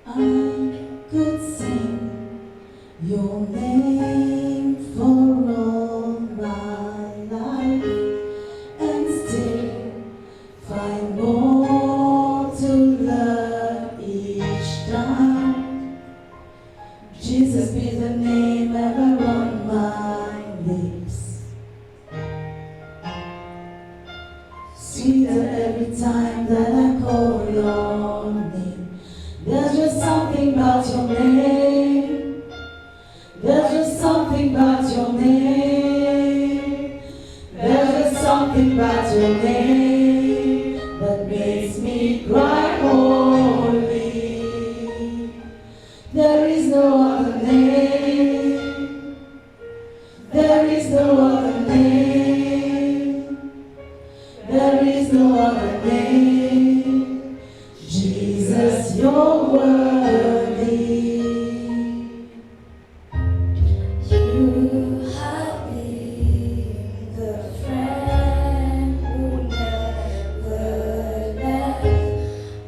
I could sing your name for all my life and still find more to love each time. Jesus be the name ever on my lips, sweeter every time that I call your name. There's just something about your name. There's just something about your name. There's just something about your name that makes me cry holy. There is no other name. There is no other name. There is no other name. Jesus, you're worthy. You have been the friend who never left.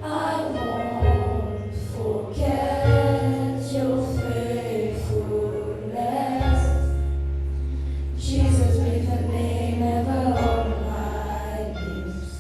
I won't forget your faithfulness. Jesus, be the name ever on my lips.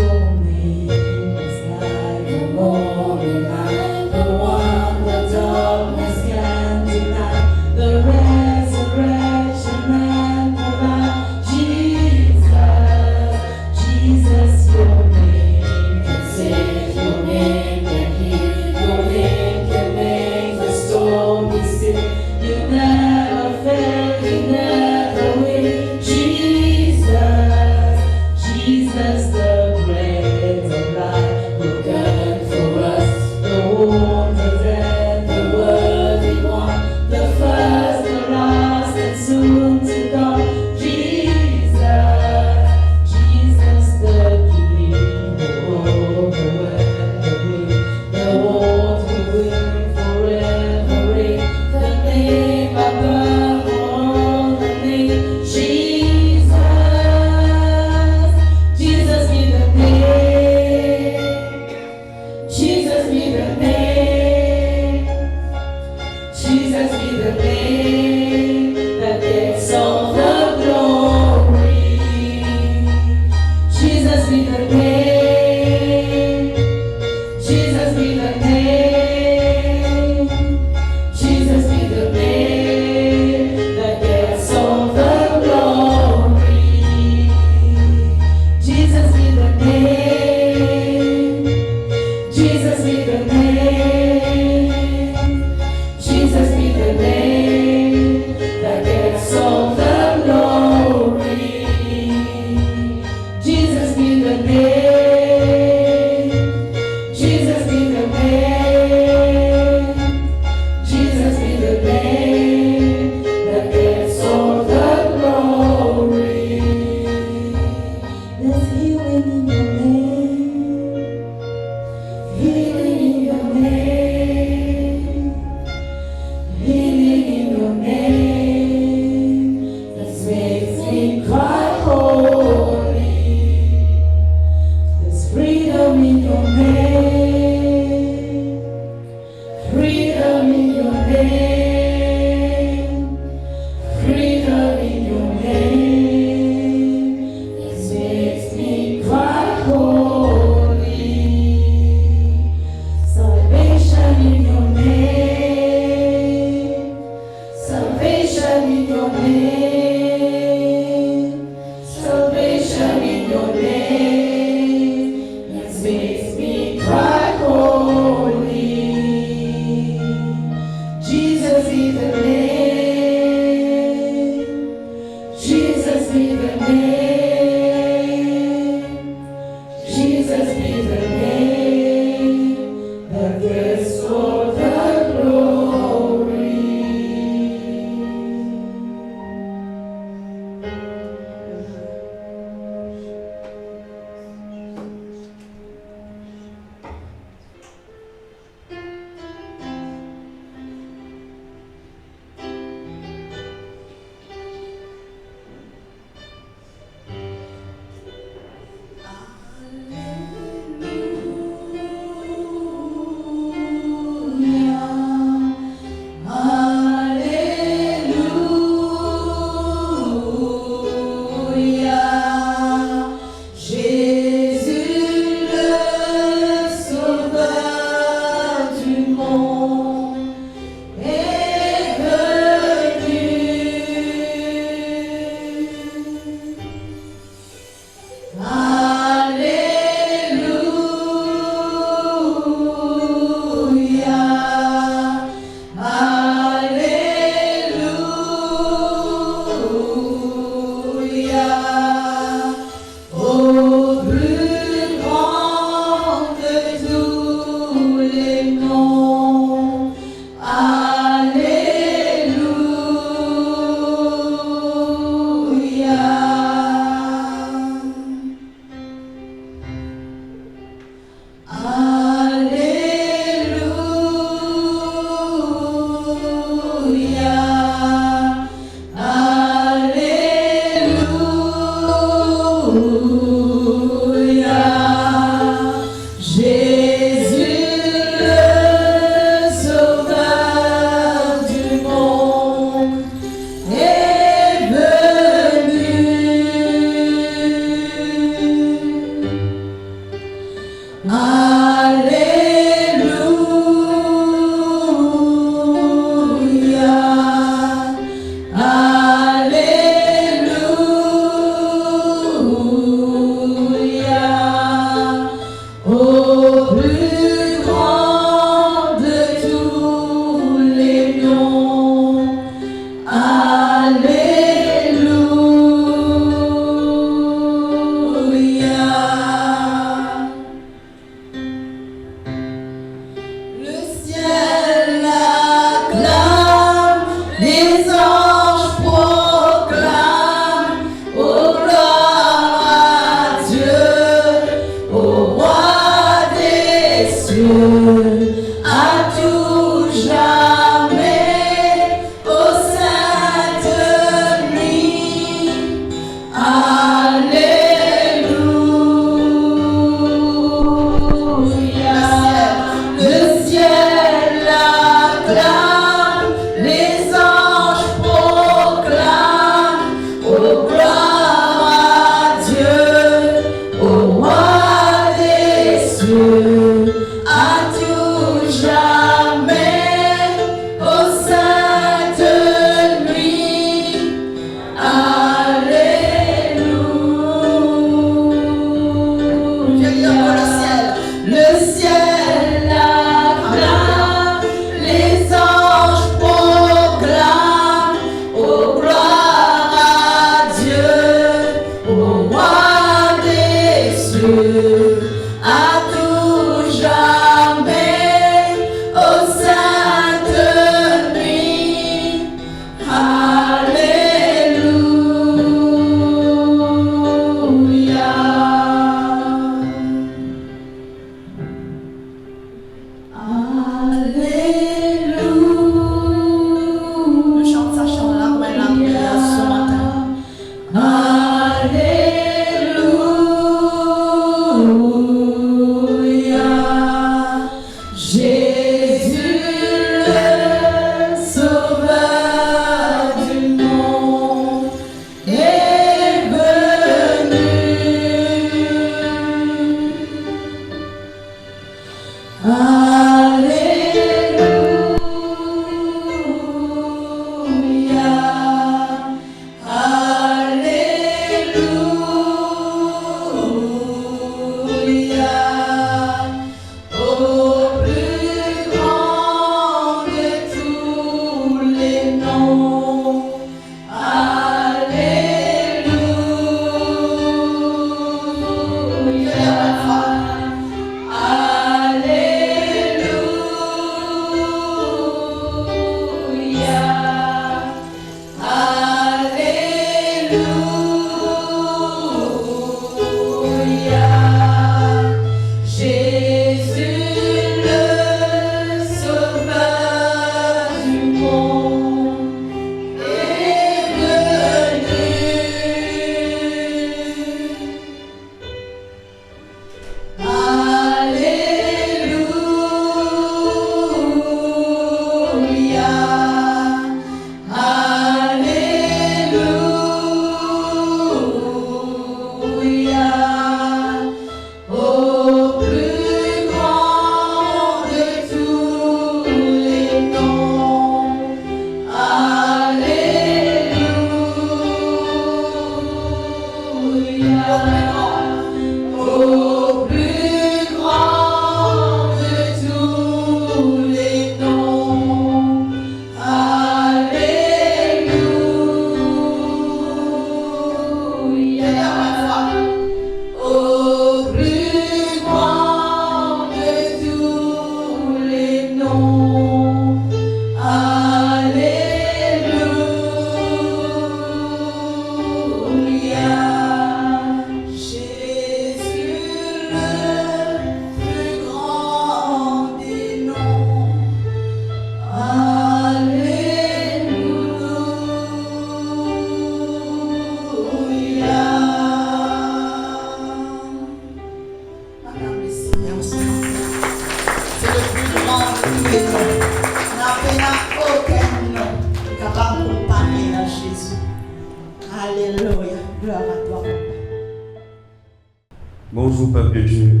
Bonjour peuple de Dieu.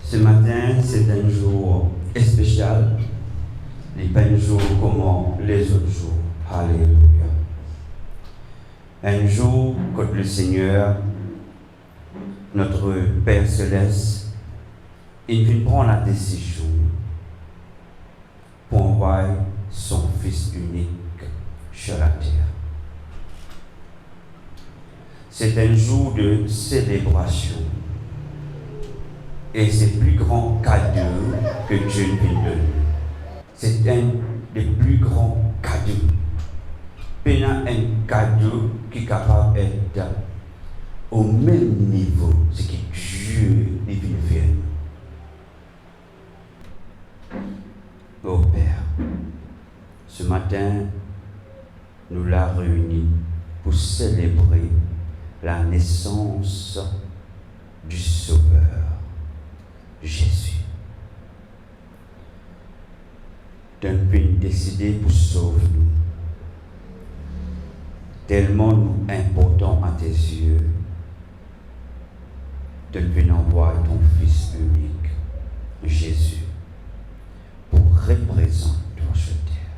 Ce matin, c'est un jour spécial. Il n'est pas un jour comme les autres jours. Alléluia. Un jour que le Seigneur, notre Père Céleste, il vient prendre la décision pour envoyer son Fils unique sur la terre. C'est un jour de célébration. Et c'est le plus grand cadeau que Dieu nous donne. C'est un des plus grands cadeaux. Il y a un cadeau qui est capable d'être au même niveau ce que Dieu est venu faire. Oh Père, ce matin, nous l'avons réunis pour célébrer la naissance du Sauveur, Jésus. D'un pays décidé pour sauver nous, tellement nous importants à tes yeux, de nous envoyer ton Fils unique, Jésus, pour représenter sur terre,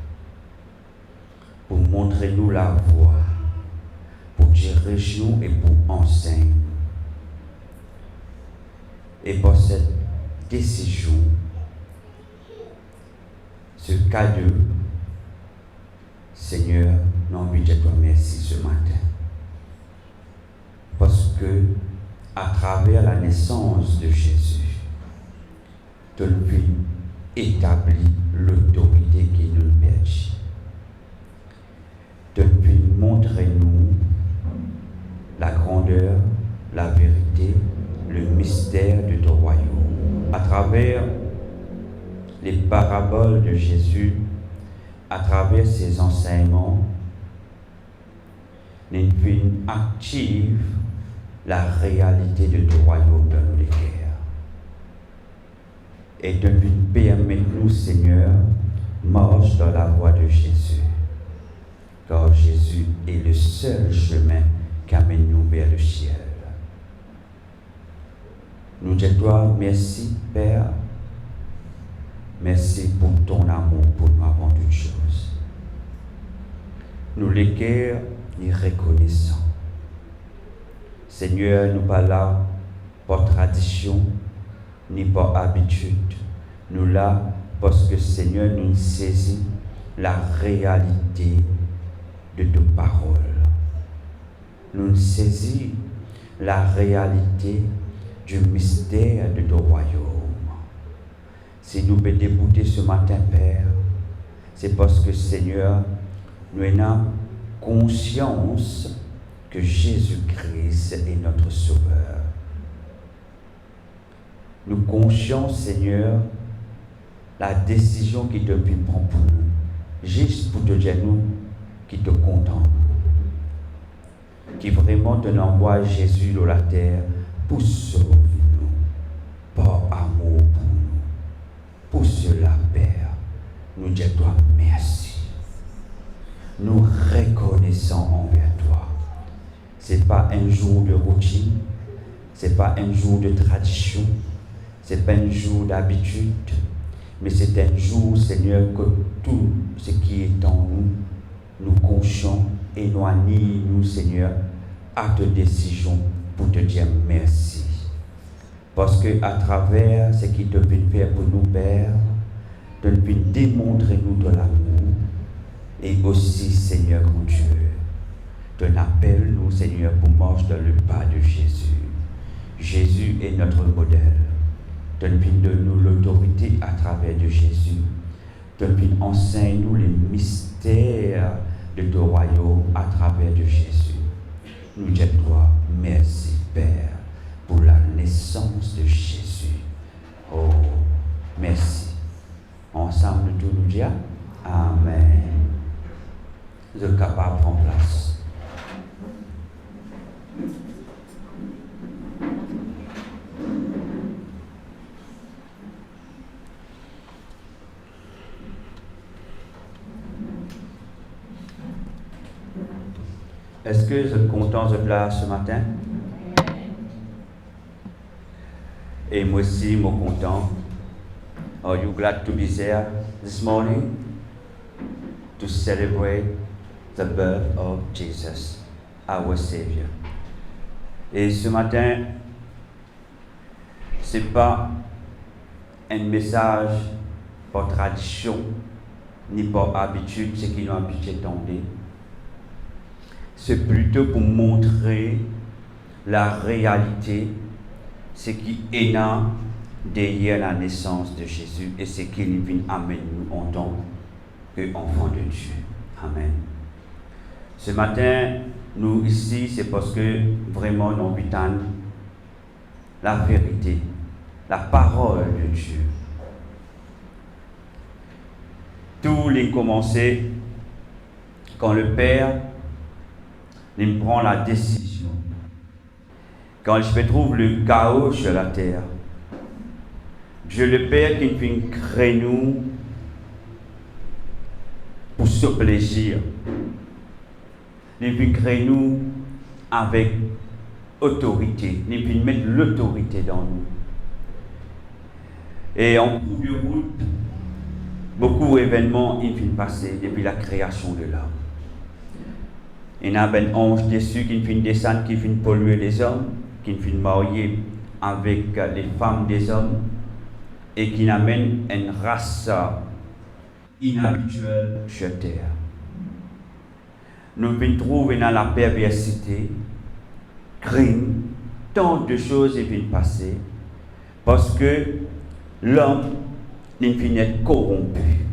pour montrer nous la voie, pour diriger nous et pour enseigner nous. Et pour cette décision, ce cadeau, Seigneur, nous avons envie de te remercier ce matin. Parce que, à travers la naissance de Jésus, tu as établi l'autorité qui nous permet. Tu as montrer nous la grandeur, la vérité, le mystère de ton royaume. À travers les paraboles de Jésus, à travers ses enseignements, nous active la réalité de ton royaume dans nos cœurs. Et depuis permettre-nous, Seigneur, marche dans la voie de Jésus. Car Jésus est le seul chemin qui amène nous vers le ciel. Nous te disons merci, Père. Merci pour ton amour pour nous avant toute chose. Nous les cœurs ni reconnaissants. Seigneur, nous pas là par tradition ni par habitude. Nous là parce que Seigneur nous saisit la réalité de tes paroles. Nous saisit la réalité du mystère de ton royaume. Si nous pouvons débouter ce matin, Père, c'est parce que, Seigneur, nous avons conscience que Jésus-Christ est notre Sauveur. Nous conscients, Seigneur, la décision qui te prend pour nous, juste pour te dire nous qui te contemple, qui vraiment te envoie Jésus dans la terre pour sauver nous, par amour pour nous. Pour cela, Père, nous disons toi merci. Nous reconnaissons envers toi. Ce n'est pas un jour de routine, ce n'est pas un jour de tradition, ce n'est pas un jour d'habitude, mais c'est un jour, Seigneur, que tout ce qui est en nous, nous conscients et nous anime, nous, Seigneur, à ta décision pour te dire merci. Parce que à travers ce qui te vient faire pour nous, Père, te vient démontrer nous de l'amour. Et aussi, Seigneur mon Dieu, te appelle nous, Seigneur, pour marcher dans le pas de Jésus. Jésus est notre modèle. Te vient de nous l'autorité à travers de Jésus. Te vient enseigne nous les mystères de ton royaume à travers de Jésus. Nous disons toi, merci, Père, pour la naissance de Jésus. Oh, merci. Ensemble, tout nous dit Amen. Vous êtes capable de prendre place. Est-ce que vous êtes content de place ce matin? Et moi aussi, moi content. Are you glad to be there this morning? To celebrate the birth of Jesus, our Savior. Et ce matin, c'est pas un message par tradition, ni par habitude, ce qu'ils ont habitué d'entendre. C'est plutôt pour montrer la réalité, ce qui est là derrière la naissance de Jésus et ce qu'il vient amener nous en tant qu'enfants de Dieu. Amen. Ce matin, nous ici, c'est parce que vraiment nous vivons la vérité, la parole de Dieu. Tout est commencé quand le Père il prend la décision. Quand je trouve le chaos sur la terre, Dieu le Père qui vient créer nous pour se plaisir. Il vient créer nous avec autorité. Il vient mettre l'autorité dans nous. Et en cours de route, beaucoup d'événements viennent passer depuis la création de l'homme. Il y a un ange dessus qui vient descendre, qui vient polluer les hommes, qui vient marier avec les femmes des hommes et qui amène une race inhabituelle sur terre. Nous venons trouver dans la perversité, crime, tant de choses viennent passer parce que l'homme vient être corrompu.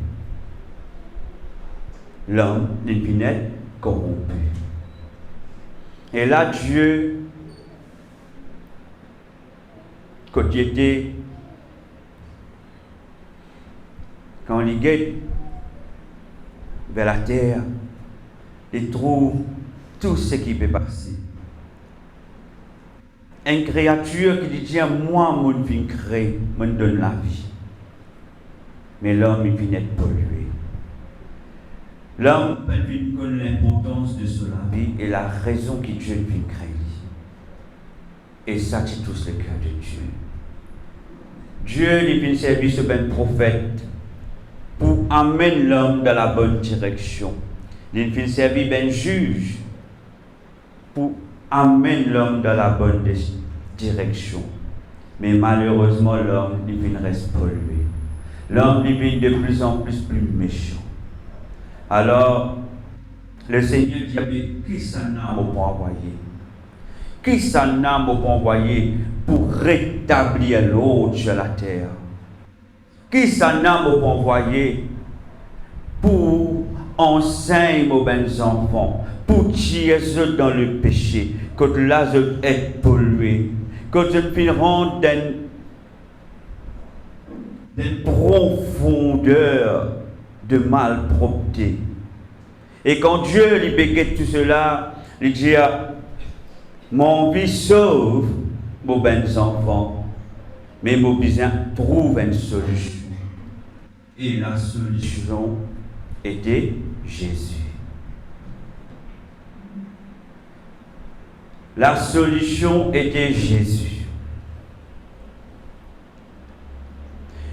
L'homme vient être corrompu. Et là, Dieu, quand il était, quand il guette vers la terre, il trouve tout ce qui peut passer. Une créature qui dit, moi, mon vie crée, me donne la vie. Mais l'homme, il vient être pollué. L'homme connaît l'importance de cela vie et la raison que Dieu vient créer. Et ça, c'est tout le cœur de Dieu. Dieu, il vient servir ce ben prophète pour amener l'homme dans la bonne direction. Il vient servir ben juge pour amener l'homme dans la bonne direction. Mais malheureusement, l'homme, il vient rester pollué. L'homme, il vient de plus en plus méchant. Alors, le Seigneur dit, qui s'en a pour envoyer? Qui s'en a pour envoyer pour rétablir l'autre sur la terre? Qui s'en a pour envoyer pour enseigner aux bons enfants, pour tirer ceux dans le péché, quand là, je est pollué, quand je puis rendre d'une profondeur de malpropreté. Et quand Dieu lui béguette tout cela, il dit, mon vie sauve vos bons enfants, mais mon besoin trouve une solution. Et la solution était Jésus. La solution était Jésus.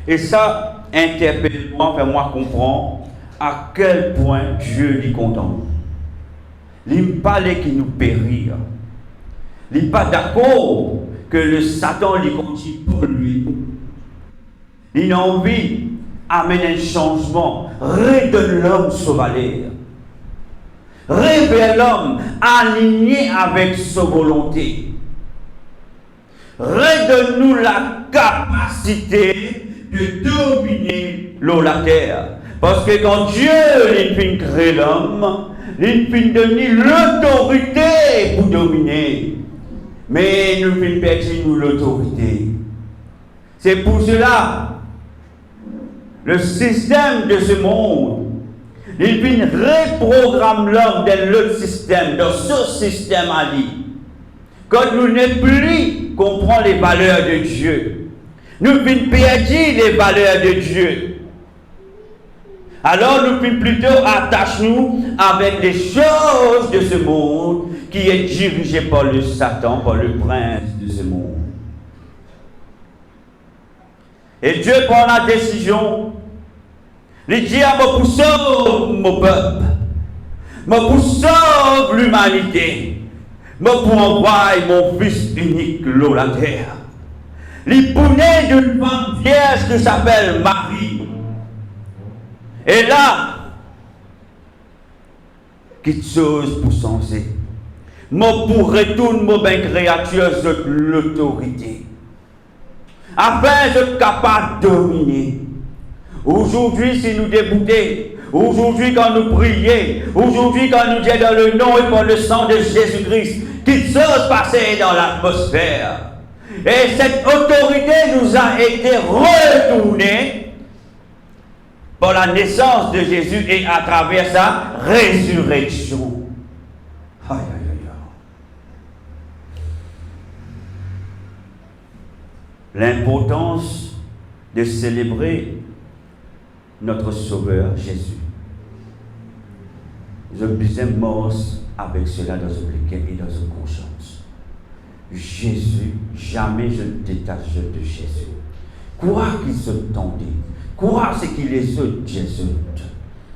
Et ça interpelle-moi, fait-moi comprendre à quel point Dieu est content. Il ne parle qui nous périr. Il n'est pas d'accord que le Satan lui continue pour lui. Il a envie d'amener un changement, redonne l'homme sa valeur. Révèle l'homme aligné avec sa volonté. Redonne-nous la capacité de dominer la terre. Parce que quand Dieu il crée l'homme, il donner l'autorité pour dominer. Mais nous perdons l'autorité. C'est pour cela, le système de ce monde, il reprogramme l'homme dans l'autre système, dans ce système à lui. Quand nous ne plus comprendre les valeurs de Dieu, nous perdons les valeurs de Dieu. Alors nous pouvons plutôt attacher-nous avec les choses de ce monde qui est dirigé par le Satan, par le prince de ce monde. Et Dieu prend la décision. Il dit à moi pour sauver mon peuple, moi pour sauver l'humanité, moi pour envoyer mon fils unique sur la terre. Il naît d'une femme vierge qui s'appelle Marie. Et là, quelque chose pour changer. Moi pour retourner mon ben créature de l'autorité. Afin d'être capable de dominer. Aujourd'hui, si nous déboutions, aujourd'hui quand nous prions, aujourd'hui quand nous disons dans le nom et par le sang de Jésus-Christ, quelque chose passer dans l'atmosphère. Et cette autorité nous a été retournée par la naissance de Jésus et à travers sa résurrection. Aïe, aïe, aïe. L'importance de célébrer notre Sauveur Jésus. Je disais mort avec cela dans un cœur et dans une conscience. Jésus, jamais je ne détache de Jésus. Quoi qu'il se tendait, quoi c'est qu'il est Jésus,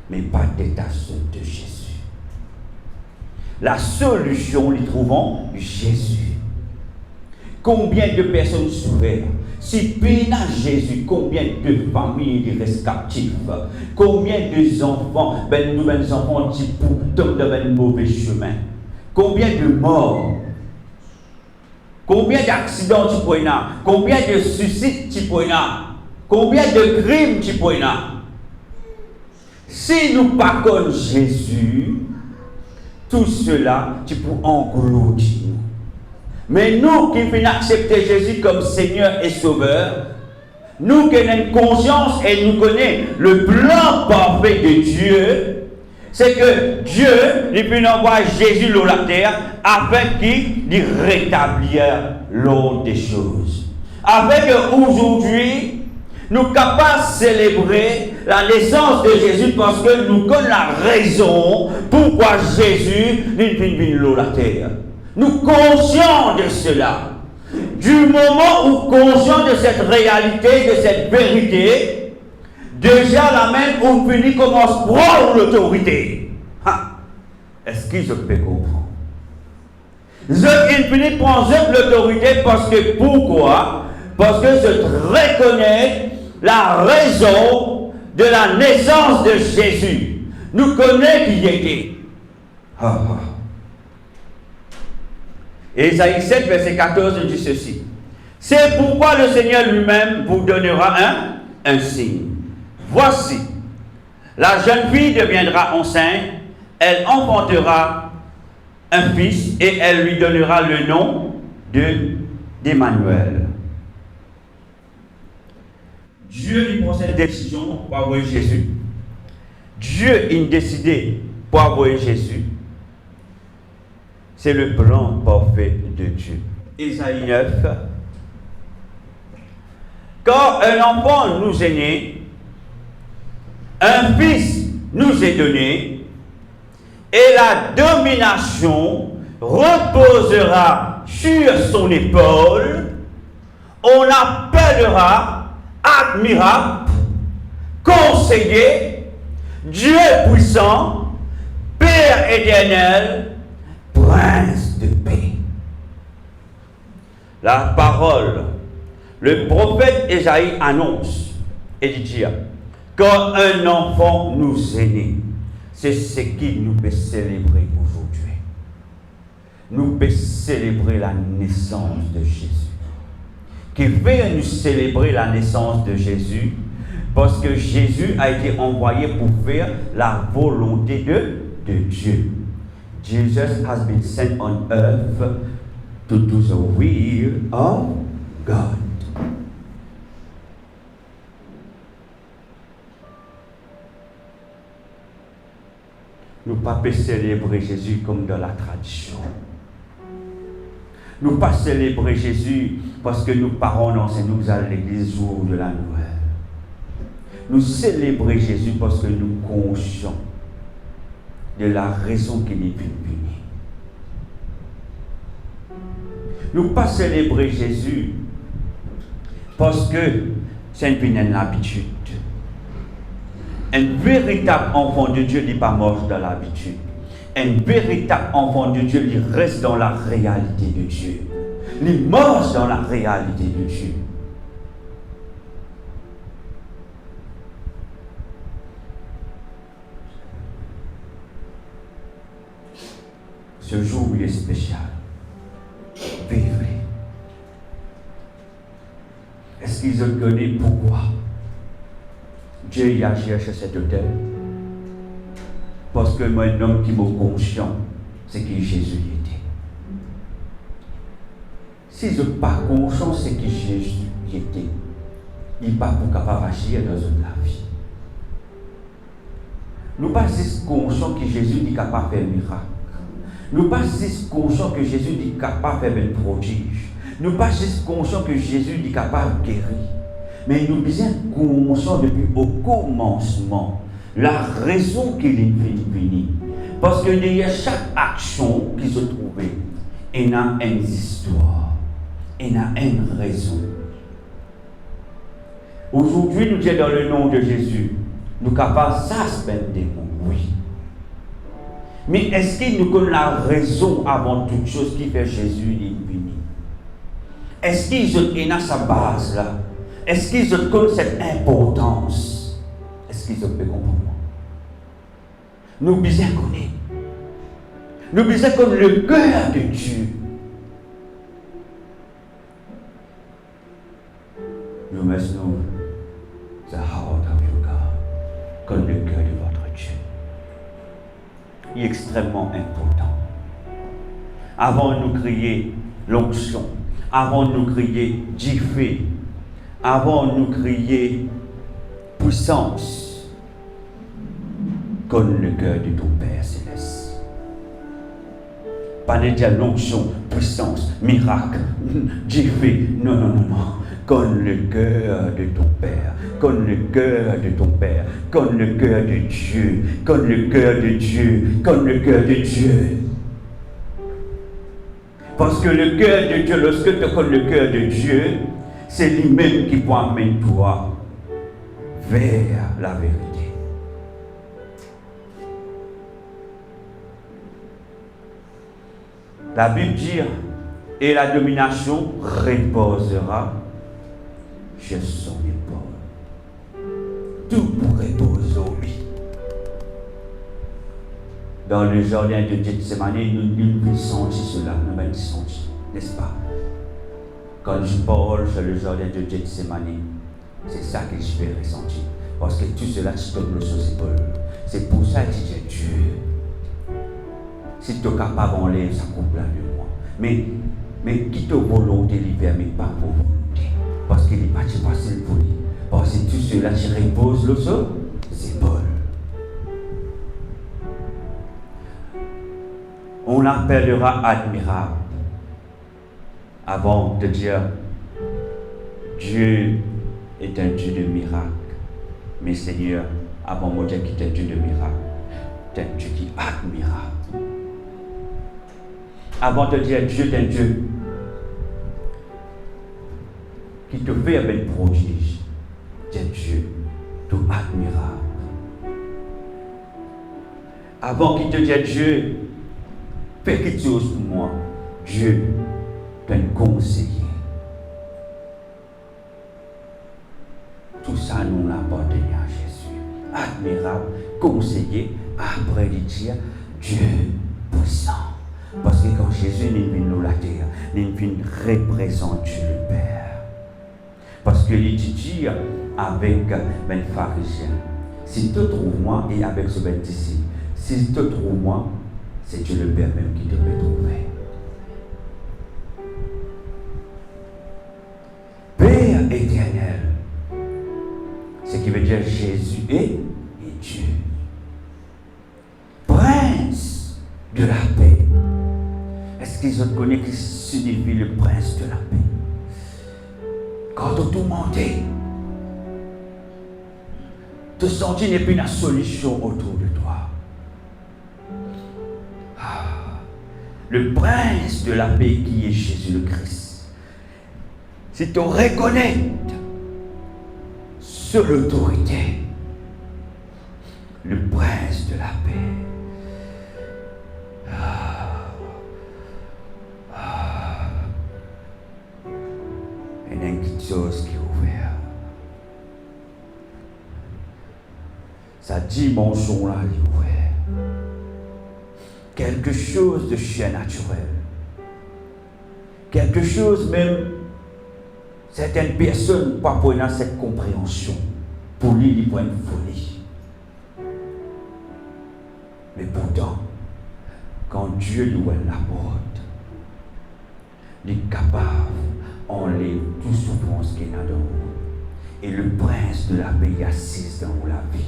mais pas détaché de Jésus. La solution, nous trouvons Jésus. Combien de personnes souffrent? Si peine à Jésus, combien de familles restent captives? Combien d'enfants, nouvelles enfants qui tombent dans un mauvais chemin? Combien de morts? Combien d'accidents tu peux y avoir? Combien de suicides tu peux y avoir? Combien de crimes tu peux y avoir? Si nous ne pas comme Jésus, tout cela, tu peux engloutir. Mais nous qui venons accepter Jésus comme Seigneur et Sauveur, nous qui avons conscience et nous connaissons le plan parfait de Dieu, c'est que Dieu lui peut envoyer Jésus sur la terre afin qu'il rétablisse l'ordre des choses. Afin qu'aujourd'hui, nous sommes capables de célébrer la naissance de Jésus parce que nous connaissons la raison pourquoi Jésus est venu sur la terre. Nous conscients de cela. Du moment où conscients de cette réalité, de cette vérité, déjà la même où fini commence à prendre l'autorité. Est-ce que je peux comprendre? Il finit prendre l'autorité parce que pourquoi? Parce que je reconnais la raison de la naissance de Jésus. Nous connaissons qui il était. Ésaïe 7, verset 14 dit ceci. C'est pourquoi le Seigneur lui-même vous donnera un signe. Voici, la jeune fille deviendra enceinte, elle enfantera un fils et elle lui donnera le nom d'Emmanuel. Dieu lui prend cette décision pour envoyer Jésus. Dieu a décidé pour envoyer Jésus. C'est le plan parfait de Dieu. Ésaïe 9. Quand un enfant nous est né, un fils nous est donné, et la domination reposera sur son épaule, on l'appellera admirable, conseiller, Dieu puissant, Père éternel, Prince de paix. La parole, le prophète Ésaïe annonce et dit quand un enfant nous est né, c'est ce qui nous peut célébrer aujourd'hui. Nous pouvons célébrer la naissance de Jésus. Qui fait nous célébrer la naissance de Jésus? Parce que Jésus a été envoyé pour faire la volonté de Dieu. Jesus has been sent on earth to do the will of God. Nous ne pouvons pas célébrer Jésus comme dans la tradition. Nous ne pouvons pas célébrer Jésus parce que nos parents nous enseignent à l'église jour de la Noël. Nous célébrons Jésus parce que nous sommes conscients de la raison qu'il est venu. Nous ne pouvons pas célébrer Jésus parce que c'est une habitude. Un véritable enfant de Dieu n'est pas mort dans l'habitude. Un véritable enfant de Dieu, il reste dans la réalité de Dieu. Il marche dans la réalité de Dieu. Ce jour, il est spécial. Vivez. Est-ce qu'ils ont connu pourquoi Dieu y a cherché cet hôtel? Parce que moi, un homme qui m'a conscient, c'est qui Jésus était. Si je ne suis pas conscient, c'est qui Jésus était. Il n'est pas pour capable d'agir dans la vie. Nous ne sommes pas juste conscients que Jésus est capable de faire un miracle. Nous ne sommes pas juste conscients que Jésus est capable de faire un prodige. Nous ne sommes pas juste conscients que Jésus est capable de guérir. Mais nous sommes conscients depuis au commencement la raison qu'il est venu. Parce que derrière chaque action qui se trouvait, il y a une histoire, il y a une raison. Aujourd'hui, nous sommes dans le nom de Jésus. Nous sommes capables de suspendre des mots, oui. Mais est-ce qu'il nous connaît la raison avant toute chose qui fait Jésus est venu? Est-ce qu'ils ont sa base là? Est-ce qu'ils ont connaissent cette importance? Est-ce qu'ils ont pu comprendre? Nous besoin connaître. Nous besoin connaître le cœur de Dieu. Nous mettons the heart of your God, comme le cœur de votre Dieu. Il est extrêmement important. Avant de nous crier l'onction, avant de nous crier Dieu, avant de nous crier puissance, comme le cœur de ton Père céleste. Pas de dire l'onction, puissance, miracle, Dieu, non, non, non, non. Comme le cœur de ton Père, comme le cœur de ton Père, comme le cœur de Dieu, comme le cœur de Dieu, comme le cœur de Dieu. Parce que le cœur de Dieu, lorsque tu connais le cœur de Dieu, c'est lui-même qui peut amener toi vers la vérité. La Bible dit, et la domination reposera sur son épaule. Tout repose au lui. Dans le jardin de Gethsemane, nous senti cela, nous avons senti, n'est-ce pas? Quand je parle sur le jardin de Gethsemane, c'est ça que je vais ressentir. Parce que tout cela, tu te mets sur ses épaules. C'est pour ça que tu dis Dieu. Si tu es capable d'enlever ça coupe-là de moi. Mais quitte volonté libère, mais pas pour volonté. Parce qu'il n'est pas facile pour lui. Parce que tout cela, tu reposes le sol, ses épaules. On l'appellera admirable. Avant de dire Dieu est un Dieu de miracles. Mais Seigneur, avant de dire qu'il est un Dieu de miracles, c'est un Dieu qui est admirable. Avant de dire Dieu est un Dieu qui te fait avec prodige, c'est un Dieu tout admirable. Avant qu'il te dise Dieu, fais quelque chose pour moi, Dieu est un conseiller. Tout ça, nous l'apportons à Jésus. Admirable, conseiller, après de dire Dieu puissant. Parce que quand Jésus est venu nous la terre, il est venu représenter Dieu le Père. Parce qu'il dit avec les pharisiens, si tu trouves moi, et avec ce bêtisier, si tu trouves moi, c'est Dieu le Père même qui te peut trouver. Père éternel, ce qui veut dire Jésus est Dieu. Prince de la paix. Est-ce qu'ils ont connu qui signifie le prince de la paix? Quand tu tout monté, te sentir n'est plus une solution autour de toi. Le prince de la paix qui est Jésus le Christ. Si tu reconnais sur l'autorité, le prince de la paix. Il y a une petite chose qui est ouverte. Sa dimension là est ouverte. Quelque chose de surnaturel. Quelque chose même, certaines personnes ne pas prendre cette compréhension. Pour lui, il prend une folie. Mais pourtant, quand Dieu lui ouvre la porte, il est capable d'enlever toute souffrance qu'il y a dans vous. Et le prince de la paix assise dans vous la vie.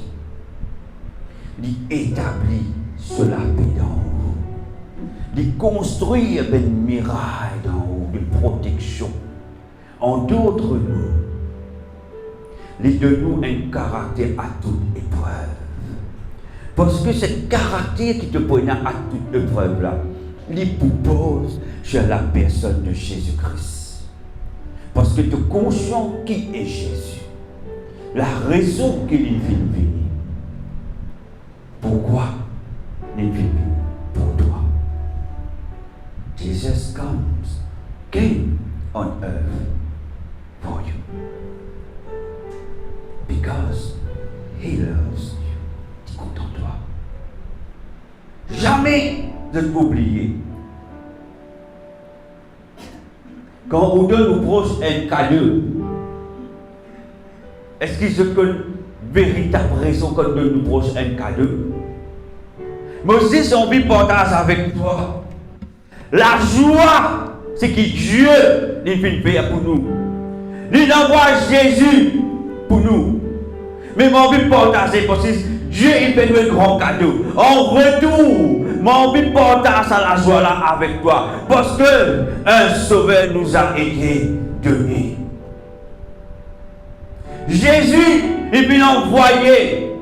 Il établit sur la paix dans vous. Il construit une muraille dans vous, de protection. En d'autres mots, il donne nous un caractère à toute épreuve. Parce que ce caractère qui te prend à toute épreuve là, il propose sur la personne de Jésus-Christ. Parce que tu es conscient qui est Jésus. La raison qu'il est venu. Pourquoi il est venu pour toi? Jesus came on earth for you. Because he loves you. Tu es content de toi. Jamais de t'oublier. Quand on donne aux proches un cadeau, est-ce qu'ils se connaissent véritable raison quand on donne aux proches un cadeau? Mais aussi si on vit partage avec toi. La joie, c'est que Dieu il fait faire pour nous. Il envoie Jésus pour nous. Mais mon but partager parce que Dieu il fait nous un grand cadeau. En retour, mon but partage à la joie là avec toi. Parce que un sauveur nous a été donné. Jésus il vient envoyer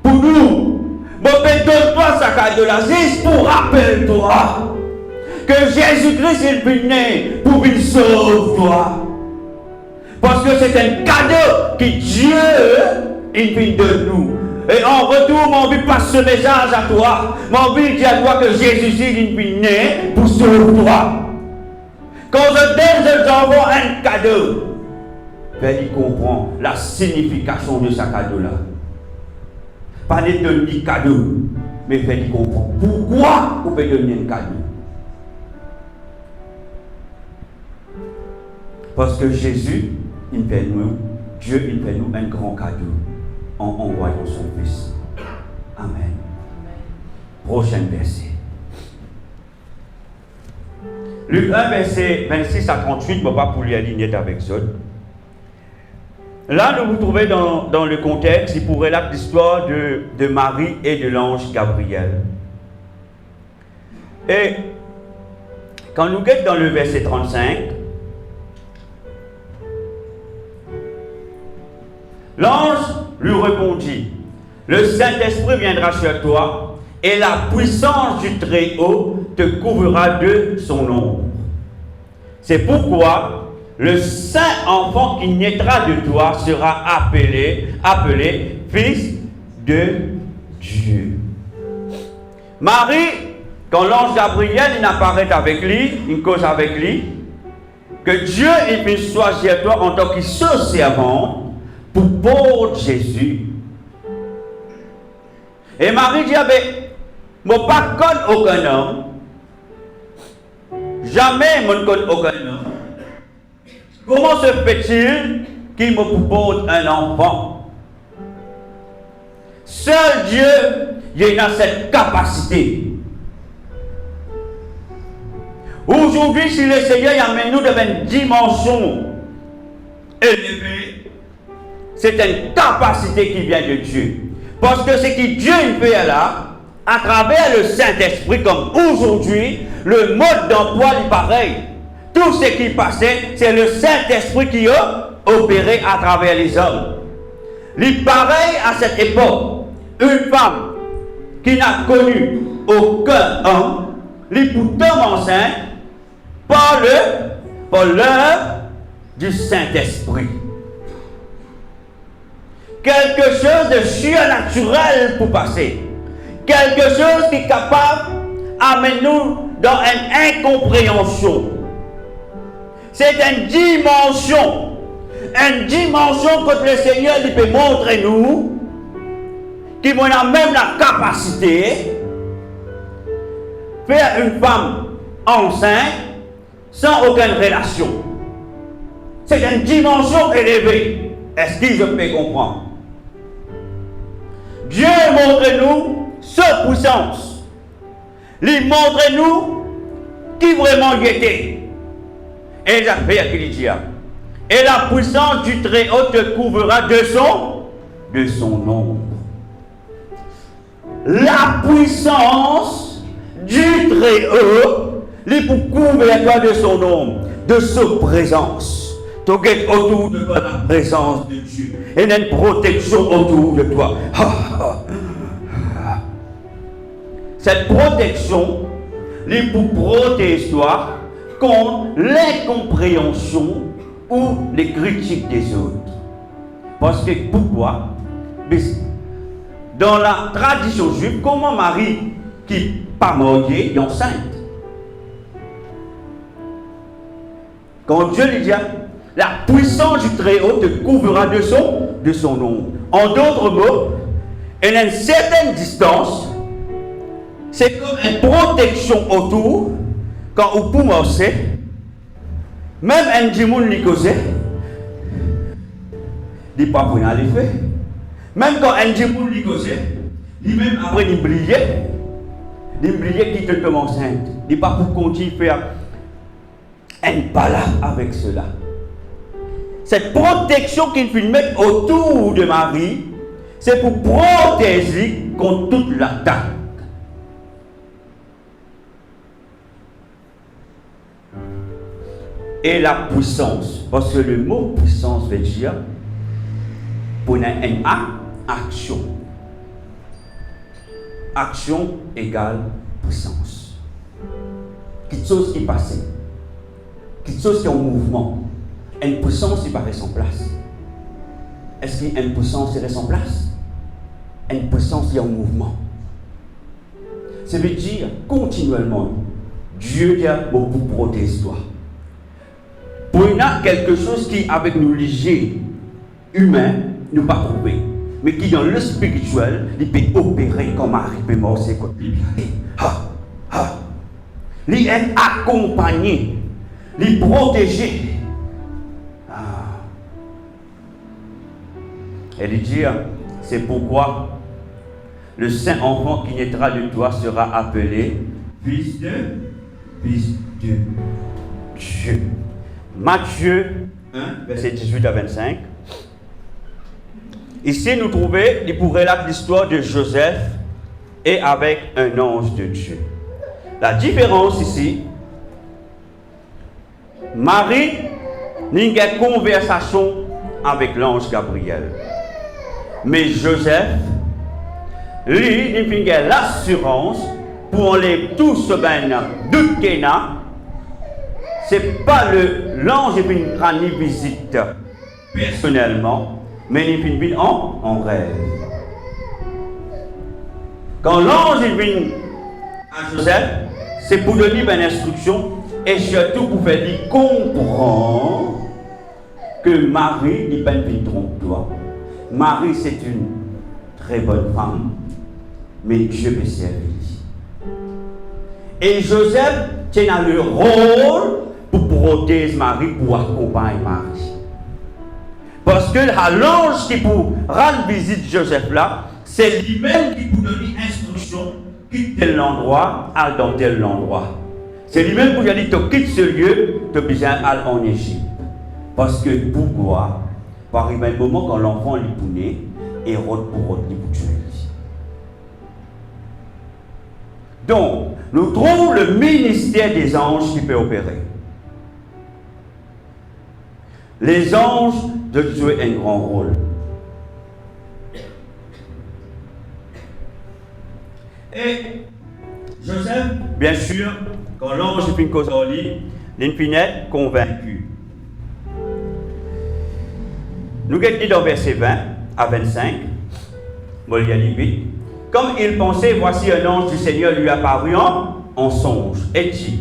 pour nous. Bon, donne-toi ce cadeau-là, juste pour rappelle-toi que Jésus-Christ est venu pour qu'il sauve toi. Parce que c'est un cadeau que Dieu il vient de nous. Et en retour, mon but passe ce message à toi. Mon but dit à toi que Jésus est venu pour sauver toi. Quand je donne, je t'envoie un cadeau. Il comprend la signification de ce cadeau-là. Pas de donner cadeau, mais il comprend pourquoi vous pouvez donner un cadeau. Parce que Jésus, il fait nous, Dieu, il fait nous un grand cadeau en envoyant son Fils. Amen. Prochain verset. Luc 1, verset 26 à 38, je ne vais pas pour lui aligner avec ça. Là, nous vous trouvez dans le contexte, il pourrait là l'histoire de Marie et de l'ange Gabriel. Et quand nous sommes dans le verset 35, l'ange lui répondit, le Saint-Esprit viendra sur toi et la puissance du Très-Haut te couvrira de son ombre. C'est pourquoi le saint enfant qui naîtra de toi sera appelé Fils de Dieu. Marie, quand l'ange Gabriel il apparaît avec lui, il cause avec lui, que Dieu il puisse choisir toi en tant que seul servant pour porter Jésus. Et Marie dit, je ne connais aucun homme, jamais je ne connais aucun homme. Comment se fait-il qu'il me propose un enfant? Seul Dieu, il a cette capacité. Aujourd'hui, si le Seigneur amène nous dans une dimension élevée, c'est une capacité qui vient de Dieu. Parce que ce que Dieu fait là, à travers le Saint-Esprit, comme aujourd'hui, le mode d'emploi est pareil. Tout ce qui passait, c'est le Saint-Esprit qui a opéré à travers les hommes. Il pareil à cette époque, une femme qui n'a connu aucun homme, il pourtant enceinte par l'œuvre du Saint-Esprit. quelque chose de surnaturel pour passer. Quelque chose qui est capable d'amener nous dans une incompréhension. C'est une dimension que le Seigneur lui peut montrer nous, qui a même la capacité de faire une femme enceinte sans aucune relation. C'est une dimension élevée. Est-ce que je peux comprendre? Dieu montre-nous sa puissance. Il montre-nous qui vraiment il était. Et il a fait qu'il dit. Et la puissance du Très-Haut te couvrira de son ombre. La puissance du Très-Haut, il pour couvrir toi de son ombre, de sa présence. Tu es autour de toi la présence de Dieu. Et il y a une protection autour de toi. Cette protection, il pour protéger toi contre l'incompréhension ou les critiques des autres. Parce que pourquoi? Dans la tradition juive, comment Marie, qui n'est pas mariée, est enceinte? Quand Dieu lui dit, la puissance du Très-Haut te couvrira de son ombre. En d'autres mots, elle a une certaine distance. C'est comme une protection autour. Quand on peut marcher, même un djimoun qui cause, il n'est pas pour aller faire. Même quand un djimoun qui cause, il même après il brille qui te tombe enceinte. Il n'est pas pour continuer à faire un palabre avec cela. Cette protection qu'il faut mettre autour de Marie, c'est pour protéger contre toute l'attaque. Et la puissance, parce que le mot puissance veut dire pour une action. Action égale puissance. Quelque chose qui passe, quelque chose qui est en mouvement. Une puissance qui paraît sans place. Est-ce qu'il y a une puissance qui reste en place? Une puissance qui est en mouvement. Ça veut dire continuellement, Dieu dit beaucoup protéger toi. Pour il y a quelque chose qui, avec nos légers humains, ne pas trouver, mais qui dans le spirituel, il peut opérer comme Marie peut morcer comme il est accompagné, il est protégé. Elle dit, c'est pourquoi le saint enfant qui naîtra de toi sera appelé fils de Dieu. Matthieu 1, verset 18 à 25. Ici, nous trouvons, il pourrait relater l'histoire de Joseph et avec un ange de Dieu. La différence ici, Marie n'a une conversation avec l'ange Gabriel. Mais Joseph, lui, il a l'assurance pour enlever tout ce doute qu'il a. Ce n'est pas l'ange qui vient rendre visite personnellement, mais il vient en rêve. Quand l'ange vient à Joseph, c'est pour donner une instruction et surtout pour faire lui comprendre que Marie n'est pas une trompe-toi. Marie, c'est une très bonne femme, mais Dieu peut servir. Et Joseph tient le rôle pour protéger Marie, pour accompagner Marie. Parce que l'ange qui pour rendre visite Joseph là, c'est lui-même qui pour donner instruction, quitte tel endroit, aller dans tel endroit. C'est lui-même pour dire, tu quittes ce lieu, tu as besoin d'aller en Égypte. Parce que pourquoi? Par arriver un moment quand l'enfant est né, et rôde pour tuer. Donc, nous trouvons le ministère des anges qui peut opérer. Les anges de jouer un grand rôle. Et Joseph, bien sûr, quand l'ange est une cause en lit, l'infinite convaincu. Nous avons dit dans verset 20, à 25, Molière 8. Comme il pensait, voici un ange du Seigneur lui apparut en songe et dit,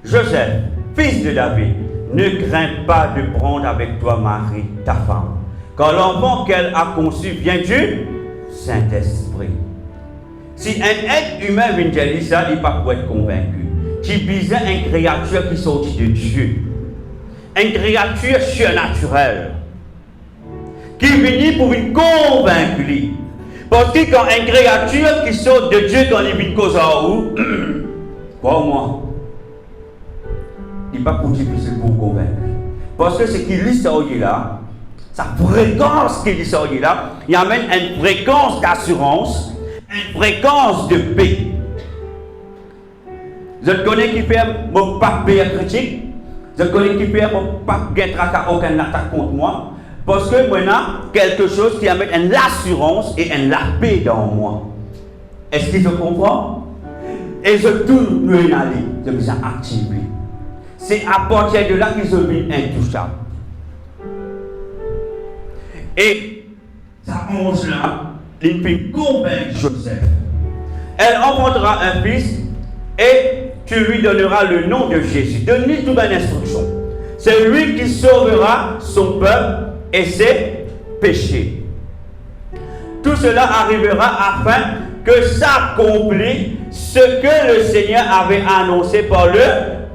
Joseph, fils de David, ne crains pas de prendre avec toi Marie, ta femme, car l'enfant qu'elle a conçu vient du Saint-Esprit. Si un être humain vient dire ça, il n'est pas pour être convaincu. Tu bisais une créature qui sortit de Dieu, une créature surnaturelle, qui vient pour une convaincre. Parce que quand une créature qui sort de Dieu, quand il vient cause à où, crois-moi, il n'est pas pour dire que c'est pour convaincre. Parce que ce qui lit ça là, sa fréquence qui lit ça là, il amène une fréquence d'assurance, une fréquence de paix. Je connais qui fait mon pape critique, je connais qui fait mon pape gain aucun attaque contre moi. Parce que maintenant, quelque chose qui amène une assurance et une la paix dans moi. Est-ce que je comprends? Et je tourne le aller, je me sens activé. C'est à partir de là que je vis intouchable. Et ça ange là, il peut convaincre Joseph. Elle enfantera un fils et tu lui donneras le nom de Jésus. Donne-lui toute une instruction. C'est lui qui sauvera son peuple et ses péchés. Tout cela arrivera afin que s'accomplisse ce que le Seigneur avait annoncé par le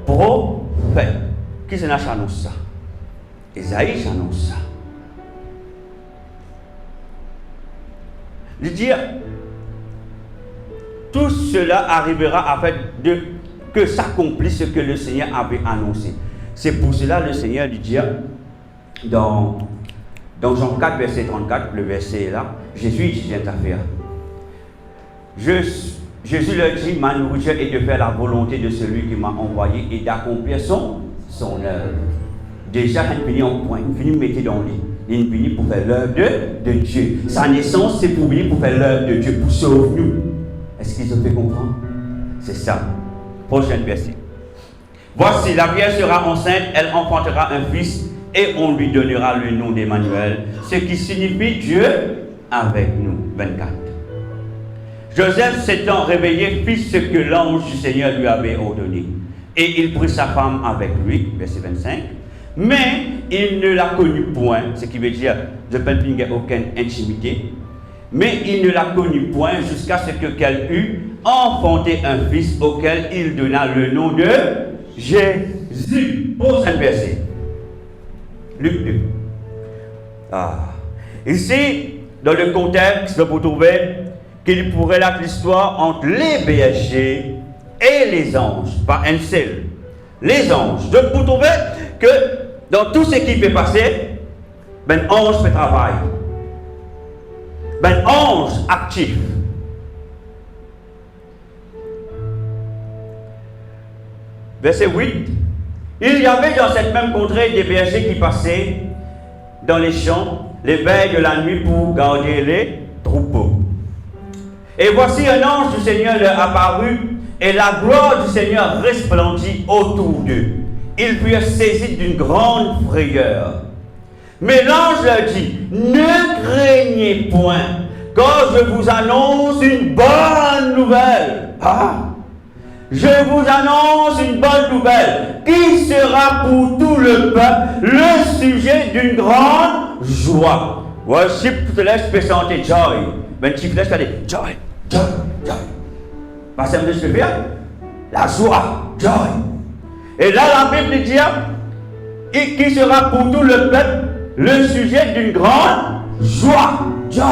prophète. Qui s'en annonce ça? Isaïe annonce ça. Il dit, tout cela arrivera afin que s'accomplisse ce que le Seigneur avait annoncé. C'est pour cela que le Seigneur lui dit dans Jean 4, verset 34, le verset est là, Jésus dit cette affaire. Jésus leur dit, ma nourriture est de faire la volonté de celui qui m'a envoyé et d'accomplir son œuvre. Déjà, il finit en point, il finit de mettre dans le lit. Il finit pour faire l'œuvre de Dieu. Sa naissance, c'est pour venir pour faire l'œuvre de Dieu, pour sauver nous. Est-ce qu'ils ont fait comprendre? C'est ça. Prochain verset. Voici, la Vierge sera enceinte, elle enfantera un fils et on lui donnera le nom d'Emmanuel, ce qui signifie Dieu avec nous. 24. Joseph s'étant réveillé fit ce que l'ange du Seigneur lui avait ordonné. Et il prit sa femme avec lui, verset 25. Mais il ne la connut point, ce qui veut dire, je ne peux pas aucune intimité. Mais il ne la connut point jusqu'à ce qu'elle eût enfanté un fils auquel il donna le nom de Jésus. Prochain verset. Luc 2. Ici, dans le contexte, vous trouvez qu'il pourrait être l'histoire entre les bergers et les anges, pas un seul. Les anges. Donc, vous trouvez que dans tout ce qui peut passer, ben ange fait travail. Ben ange actif. Verset 8. Il y avait dans cette même contrée des bergers qui passaient dans les champs les veilles de la nuit pour garder les troupeaux. Et voici un ange du Seigneur leur apparut et la gloire du Seigneur resplendit autour d'eux. Ils furent saisis d'une grande frayeur. Mais l'ange leur dit, ne craignez point, car je vous annonce une bonne nouvelle. Je vous annonce une bonne nouvelle qui sera pour tout le peuple le sujet d'une grande joie. Voici tout le laisse peut chanter joy. Ben tu laisse dire joy, joy, joy. Parce que je peux faire la joie, joy. Et là la Bible dit qui sera pour tout le peuple le sujet d'une grande joie, joy.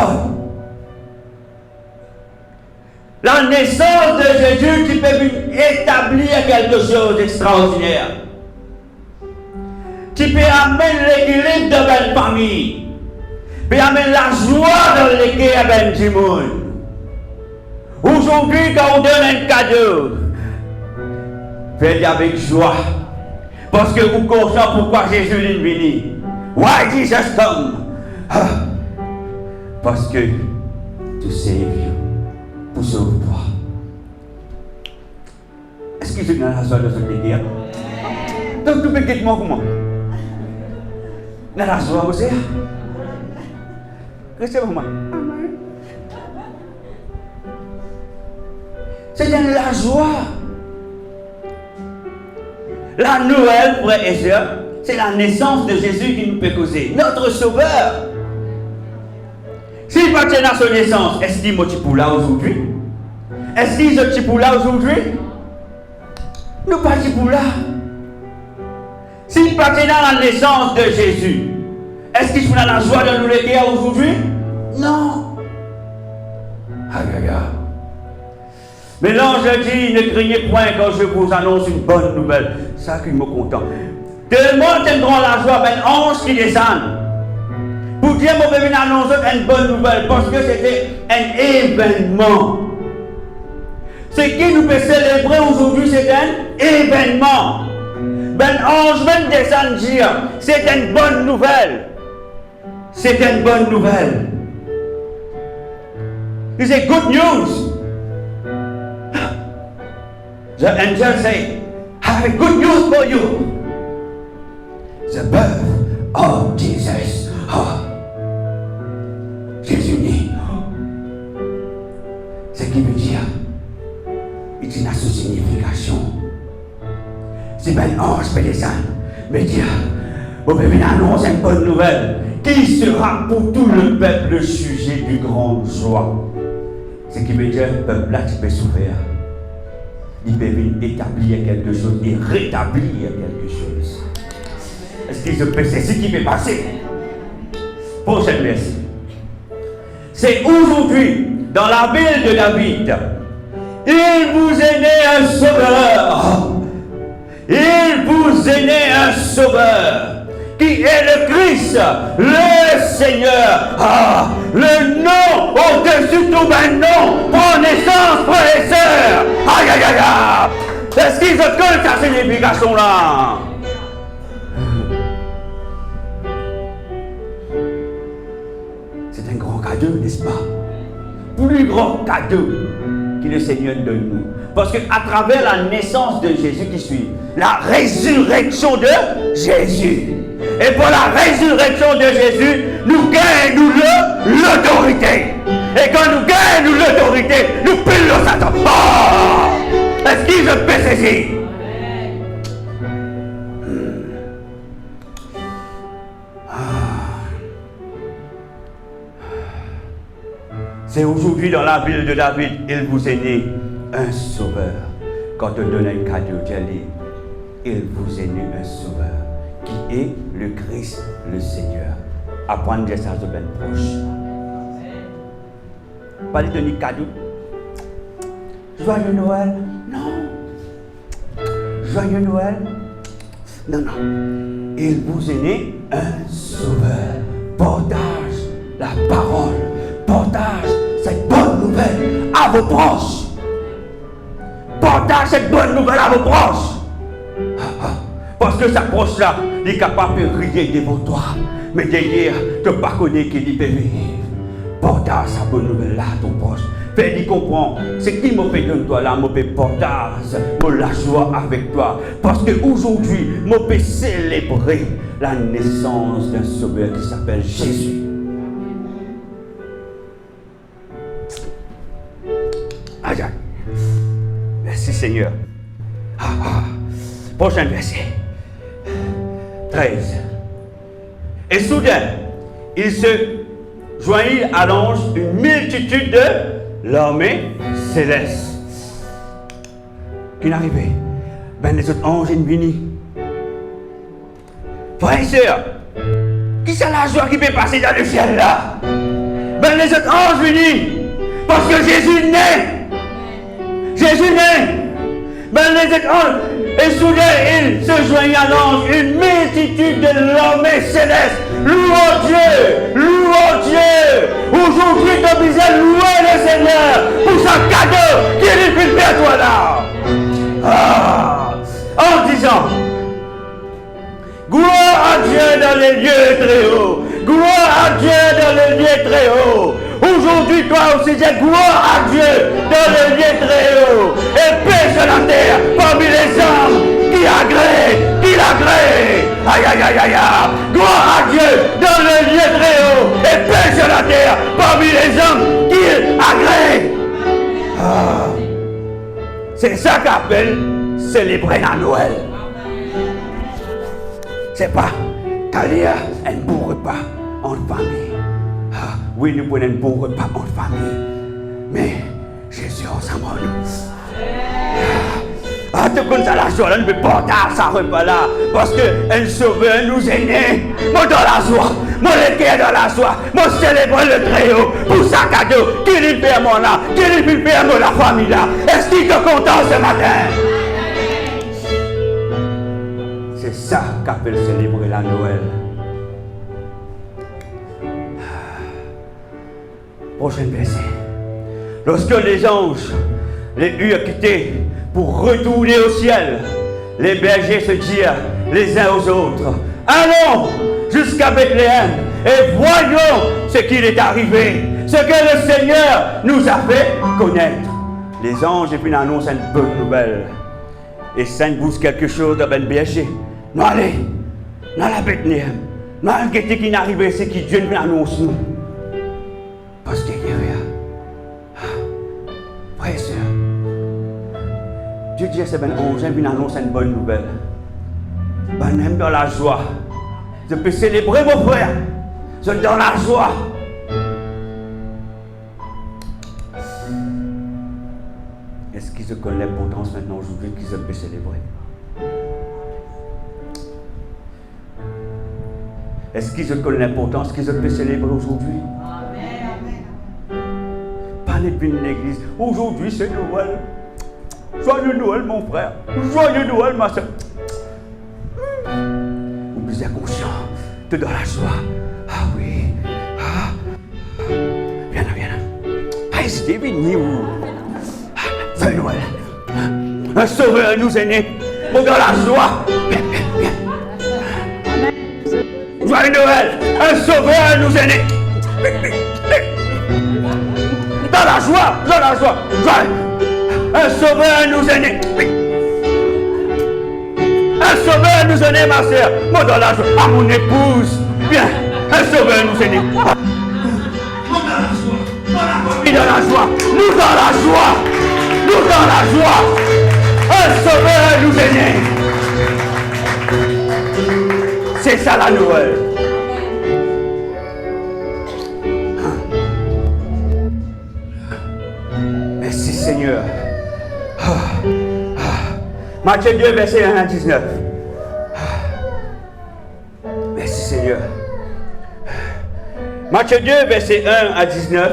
La naissance de Jésus qui peut établir quelque chose d'extraordinaire. Qui peut amener l'équilibre de la famille. Peut amener la joie dans l'équilibre du monde. Aujourd'hui, quand on donne un cadeau, faites avec joie. Parce que vous comprenez pourquoi Jésus est venu. Why Jesus come? Parce que to save you. Pour sauver toi. Est-ce que tu as la joie de ce pays? Donc tu peux quitter moi comment? Tu as la joie aussi? Recevez-moi. C'est dans la joie. La Noël, frères et sœurs, c'est la naissance de Jésus qui nous peut causer. Notre Sauveur. S'il partait à son naissance, est-ce qu'il est pour là aujourd'hui? Est-ce qu'il est pour là aujourd'hui? Nous partons pour là. S'il partait dans la naissance de Jésus, est-ce qu'il est dans la joie de nous l'aider aujourd'hui? Non. Aïe, aïe, aïe. Mais l'ange dit, ne craignez point quand je vous annonce une bonne nouvelle. Ça qui me content. Tellement tiendront la joie, ben ange qui descend. Pour dire, moi, je vais annoncer une bonne nouvelle, parce que c'était un événement. Ce qui nous peut célébrer aujourd'hui, c'est un événement. Ben ange va descendre dire, c'est une bonne nouvelle. C'est une bonne nouvelle. C'est good news. The angel say, I have good news for you. The birth of Jesus. Oh. Jésus né. Ce qui veut dire, il y a une signification. C'est bien ange peut descendre, mais dire, vous pouvez annoncer une bonne nouvelle qui sera pour tout le peuple le sujet du grand joie. Ce qui veut dire, le peuple là, tu peux souffrir. Il peut venir établir quelque chose et rétablir quelque chose. Est-ce que c'est ce qui peut passer? Prochaine verset. C'est aujourd'hui, dans la ville de David, il vous est né un sauveur. Il vous est né un sauveur. Qui est le Christ, le Seigneur. Ah, le nom au-dessus de tout un nom prend naissance, frères et sœurs. Aïe, aïe, aïe, aïe. Est-ce qu'ils ont que ta signification là? C'est un grand cadeau, n'est-ce pas? Plus grand cadeau que le Seigneur donne nous. Parce qu'à travers la naissance de Jésus qui suit, la résurrection de Jésus. Et pour la résurrection de Jésus, nous gagnons l'autorité. Et quand nous gagnons l'autorité, nous pillons Satan. Oh! Est-ce qu'il je peux saisir? C'est aujourd'hui dans la ville de David, il vous est né un sauveur. Quand on donne un cadeau, il vous est né un sauveur. Qui est le Christ, le Seigneur. Apprendre ça de bien proche. Pas lui donner cadeau. Joyeux Noël. Non. Joyeux Noël. Non, non. Il vous est né un sauveur. Portage la parole. Portage cette bonne nouvelle à vos proches. Portage cette bonne nouvelle à vos proches. Parce que sa proche là, il est capable de rier devant toi. Mais derrière, tu ne peux pas connaître qu'il peut vivre. Portage sa bonne nouvelle là à ton proche. Fais-lui comprendre. Ce qui me fait de toi là, je peux portage, je la joie avec toi. Parce qu'aujourd'hui, je peux célébrer la naissance d'un sauveur qui s'appelle Jésus. Aïe, aïe. Merci Seigneur. Prochain verset. 13. Et soudain, il se joignit à l'ange une multitude de l'armée céleste. Qui n'arrivait? Ben les autres anges sont venus. Frères et sœurs, qui c'est la joie qui peut passer dans le ciel là? Ben les autres anges venus. Parce que Jésus naît. Jésus naît. Ben les autres anges. Et soudain, il se joignit à l'ange, une multitude de l'armée céleste. Louons Dieu, louons Dieu. Aujourd'hui, tu as besoin de louer le Seigneur pour son cadeau qu'il est fait à toi là. Ah, en disant, gloire à Dieu dans les lieux très hauts. Gloire à Dieu dans les lieux très hauts. Aujourd'hui, toi aussi, dis gloire à Dieu dans les lieux très hauts. Et paix sur la terre parmi les hommes qui l'agréent. Aïe, aïe, aïe, aïe, aïe. Gloire à Dieu dans les lieux très hauts. Et paix sur la terre C'est ça qu'appelle célébrer la Noël. C'est pas d'aller à un bon repas en famille. Ah, oui, nous prenons un bon repas en famille. Mais Jésus ensemble en nous. Ah, tout comme ça, la joie, là, ne peut pas dans ça repas là. Parce qu'un sauveur nous est né. Moi, dans la joie. Moi, le cœur dans la joie. Moi, célèbre le Très-Haut pour sa cadeau. Qu'il est fait mon là. Qu'il est fait la famille là. Est-ce qu'il est content ce matin? C'est ça qu'appelle célébrer la Noël. Prochain verset. Lorsque les anges les eurent quittés pour retourner au ciel, les bergers se dirent les uns aux autres: allons jusqu'à Bethléem et voyons ce qu'il est arrivé, ce que le Seigneur nous a fait connaître. Les anges et puis annoncent une bonne nouvelle. Et ça bouge quelque chose dans le berger. Nous allons dans la Bethléem. Nous allons guetter qui est arrivé, c'est qui Dieu nous annonce nous. Parce qu'il y a rien. Frère et sœur, Dieu dit à ces anges, il annonce une bonne nouvelle. Ben, même dans la joie. Je peux célébrer mon frère. Je suis dans la joie. Est-ce qu'ils se connaissent l'importance maintenant aujourd'hui qu'ils peuvent célébrer? Est-ce qu'ils se connaissent l'importance qu'ils peuvent célébrer aujourd'hui? Pas de venir à l'église. Aujourd'hui c'est Noël. Joyeux Noël mon frère. Joyeux Noël ma soeur. Vous êtes conscient. Tu es dans la joie. Ah oui. Ah. Viens là, viens là. Pas hésiter, venez où? Joyeux Noël. Un sauveur nous est né. Dans la joie. Viens, viens, viens. Joyeux Noël. Un sauveur nous est né. Dans la joie. Dans la joie. Joyeux. Un sauveur nous est né. Un sauveur nous est né, ma soeur. Moi dans la joie. À mon épouse. Viens. Un sauveur nous est né. Nous dans la joie. Nous dans la joie. Nous dans la joie. Nous dans la joie. Un sauveur nous est né. C'est ça la Noël. Merci Seigneur. Matthieu 2, verset 1 à 19. Merci Seigneur. Matthieu 2, verset 1 à 19.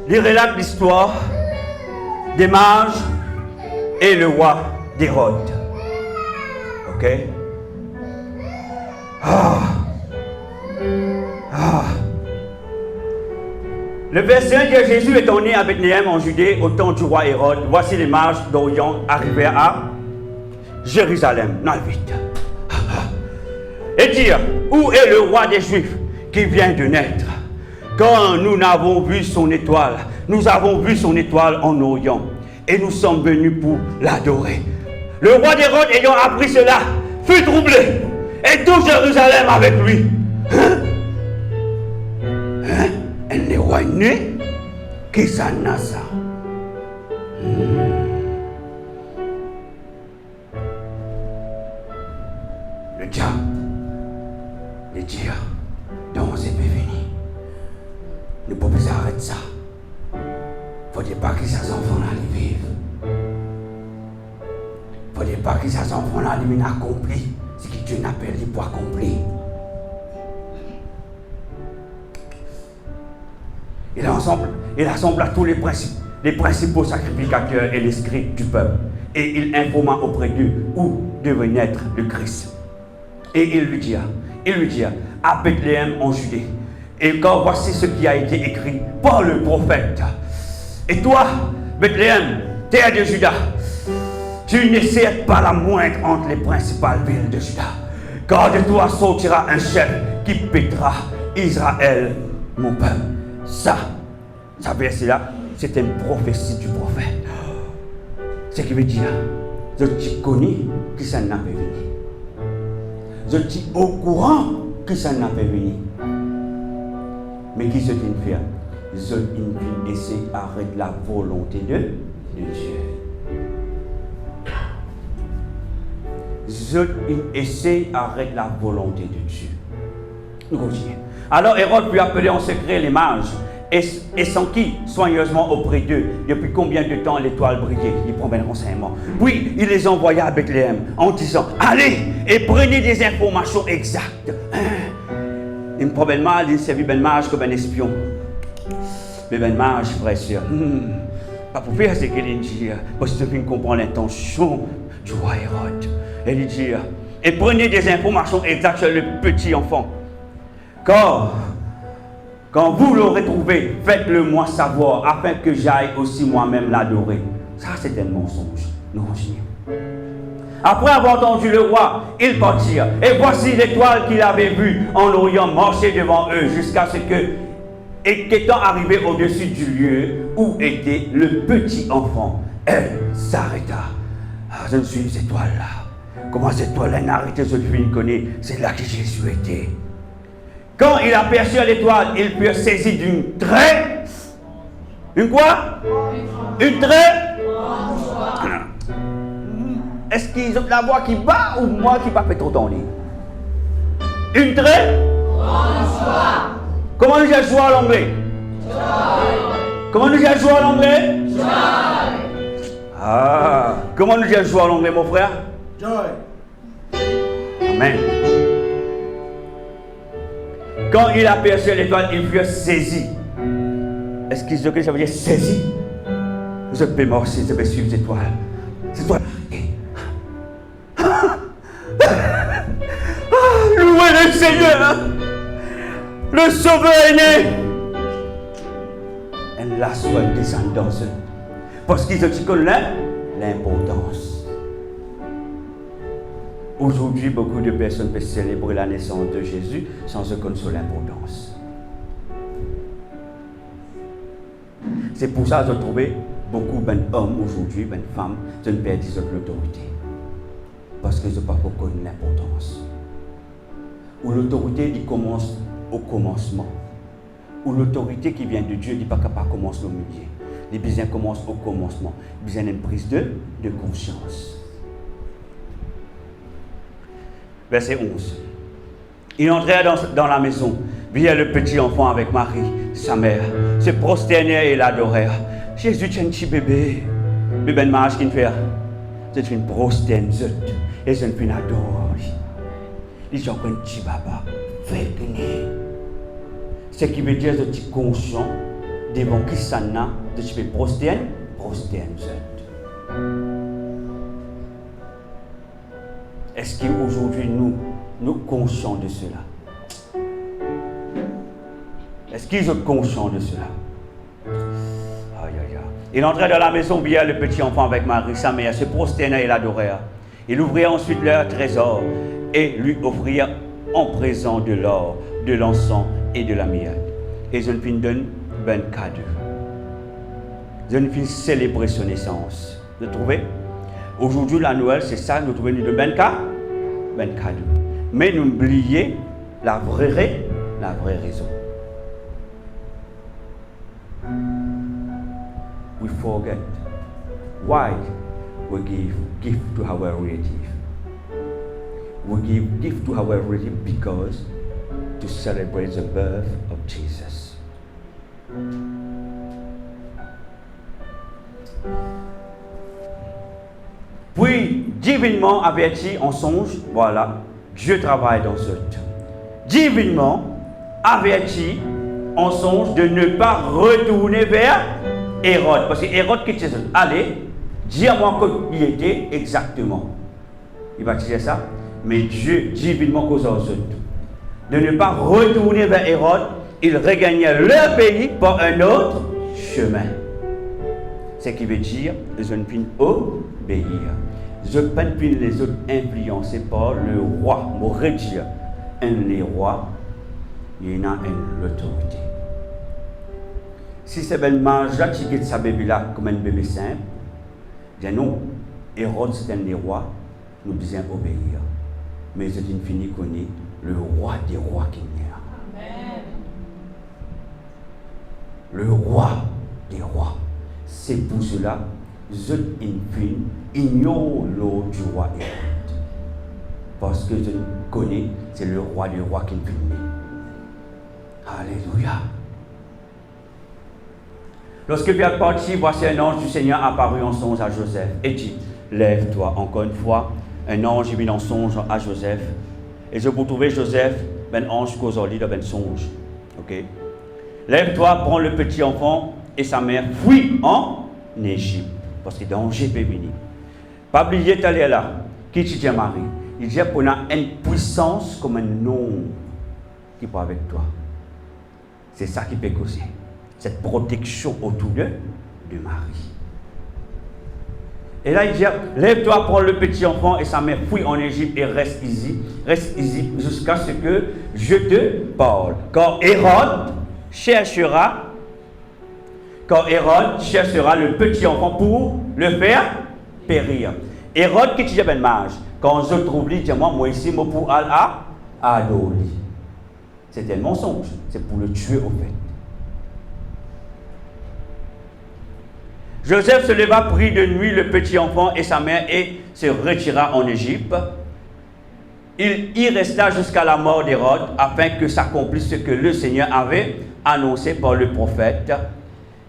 Il relate l'histoire des mages et le roi d'Hérode. Ok? Le verset 1 dit que Jésus étant né à Bethléem en Judée au temps du roi Hérode. Voici les mages d'Orient arrivés à Jérusalem. Non, vite. Et dire: où est le roi des Juifs qui vient de naître? Quand nous n'avons vu son étoile, nous avons vu son étoile en Orient et nous sommes venus pour l'adorer. Le roi d'Hérode ayant appris cela fut troublé et tout Jérusalem avec lui. Elle n'est pas née, qui ça n'a ça? Le diable, les dire, donc c'est fini. Ne pouvons pas arrêter ça. Il ne faudrait pas que ces enfants-là vivent. Il ne faudrait pas que ces enfants-là accomplissent ce que Dieu n'appelle pour accomplir. Il assemble tous les principaux sacrificateurs et les scribes du peuple. Et il informa auprès d'eux où devait naître le Christ. Et il lui dit, à Bethléem en Judée. Et quand voici ce qui a été écrit par le prophète. Et toi, Bethléem, terre de Juda, tu n'es certes pas la moindre entre les principales villes de Juda. Car de toi sortira un chef qui pétera Israël, mon peuple. Ça verset-là, c'est une prophétie du prophète. Ce qui veut dire, je suis connu que ça n'a pas venu. Je suis au courant que ça n'a pas venu. Mais qui se dit faire? Je essayer d'arrêter la volonté de Dieu. je essaie avec la volonté de Dieu. Nous continuons. Alors Hérode put appeler en secret les mages et s'enquit soigneusement auprès d'eux depuis combien de temps l'étoile brillait. Il prend bien le renseignement. Puis il les envoya à Bethléem en disant: allez et prenez des informations exactes. Il me prend ben mal, il servi ben mage comme un espion. Mais ben mage, frère et sœur, pas pour faire ce qu'il dit, parce que je comprends l'intention du roi Hérode. Elle dit: et prenez des informations exactes sur le petit enfant. Quand vous l'aurez trouvé, faites-le moi savoir, afin que j'aille aussi moi-même l'adorer. Ça, c'est un mensonge. Non, après avoir entendu le roi, ils partirent. Et voici l'étoile qu'il avait vue en Orient marcher devant eux jusqu'à ce que, et qu'étant arrivé au-dessus du lieu où était le petit enfant, elle s'arrêta. Ah, je ne suis cette étoile-là. Comment cette étoile-là n'a arrêté ce que je connais? C'est là que Jésus était. Quand il aperçut l'étoile, il fut saisi d'une très... Une quoi? Une très... Est-ce qu'ils ont la voix qui bat ou moi qui ne pas fait trop entendre? Une très... Comment nous disons joie en anglais? Comment nous disons joie en anglais? Ah, comment nous disons joie en anglais, mon frère? Joy. Amen. Quand il aperçut l'étoile, il fut saisi. Est-ce qu'ils ont que ça veut dire saisi? Je peux marcher, je peux suivre cette étoile. Cette étoile. Louez le Seigneur! Le Sauveur est né! Elle l'a soit descendance. Parce qu'ils ont dit l'importance. Aujourd'hui, beaucoup de personnes peuvent célébrer la naissance de Jésus sans se connaître sur l'importance. C'est pour ça que j'ai trouvé beaucoup d'hommes aujourd'hui, de femmes, qui perdent l'autorité. Parce qu'ils n'ont pas connu l'importance. Où l'autorité dit commence au commencement. Où l'autorité qui vient de Dieu dit pas capable commence au milieu. Les besoins commencent au commencement. Besoin d'une prise de conscience. Verset 11. Il entrait dans la maison, vit le petit enfant avec Marie, sa mère, se prosternèrent et l'adorèrent. Jésus tient un petit bébé. Bébé de marche qu'il fait. C'est une prosterne. Et c'est une adore. Ils sont un petit baba. Fait gagner. Ce qui veut dire que tu es conscient devant qui ça n'a, de tu fais prosterne. Est-ce qu'aujourd'hui nous conscients de cela? Est-ce qu'ils sont conscients de cela? Aïe, aïe, aïe. Il entrait dans la maison, via le petit enfant avec Marie, sa mère, se prosternèrent et l'adorèrent. Il ouvrit ensuite leur trésor et lui offrirent en présent de l'or, de l'encens et de la myrrhe. Et je ne puis donner ben cadeau. Je ne puis célébrer son naissance. Vous trouvez? Aujourd'hui, la Noël, c'est ça, nous trouvons de ben cadeau. Mais nous oublions la vraie raison. We forget why we give gift to our relative. We give gift to our relative because to celebrate the birth of Jesus. Puis, divinement averti en songe, voilà, Dieu travaille dans ce temps. Divinement averti en songe de ne pas retourner vers Hérode. Parce que Hérode qui disait, allez, dis-moi qui il était exactement. Il va dire ça. Mais Dieu, divinement, cause aux autres. De ne pas retourner vers Hérode, ils regagnaient leur pays par un autre chemin. Ce qui veut dire, ils ont pu obéir. Je ne peux pas les autres influencés par le roi. Je veux dire, les rois, il y a une autorité. Si c'est un mage qui quitte sa bébé là comme un bébé simple, bien non, Hérode c'est un des rois, nous devons obéir. Mais c'est une finie connue, le roi des rois qui est là. Amen. Le roi des rois. C'est pour cela, je ignore l'ordre du roi Hérode. Parce que je connais, c'est le roi des rois qui est venu. Alléluia. Lorsque Pierre est parti, voici un ange du Seigneur apparu en songe à Joseph et dit, lève-toi. Encore une fois, un ange est venu en songe à Joseph. Et je peux trouver Joseph, ben ange causali de ben songe. Ok? Lève-toi, prends le petit enfant et sa mère, fuis en Égypte. Parce que danger peut venir. Pas oublier d'aller là. Qui dit Marie? Il dit qu'on a une puissance comme un nom qui peut avec toi. C'est ça qui peut causer cette protection autour de Marie. Et là, il dit, lève-toi, prends le petit enfant et sa mère, fuis en Égypte et reste ici jusqu'à ce que je te parle. Car Hérode cherchera le petit enfant pour le faire périr. Hérode qui dit ben mage, quand je trouve lui, dis-moi, moi ici, moi pour aller à Adoli. C'était un mensonge, c'est pour le tuer au fait. Joseph se leva, prit de nuit le petit enfant et sa mère et se retira en Égypte. Il y resta jusqu'à la mort d'Hérode afin que s'accomplisse ce que le Seigneur avait annoncé par le prophète.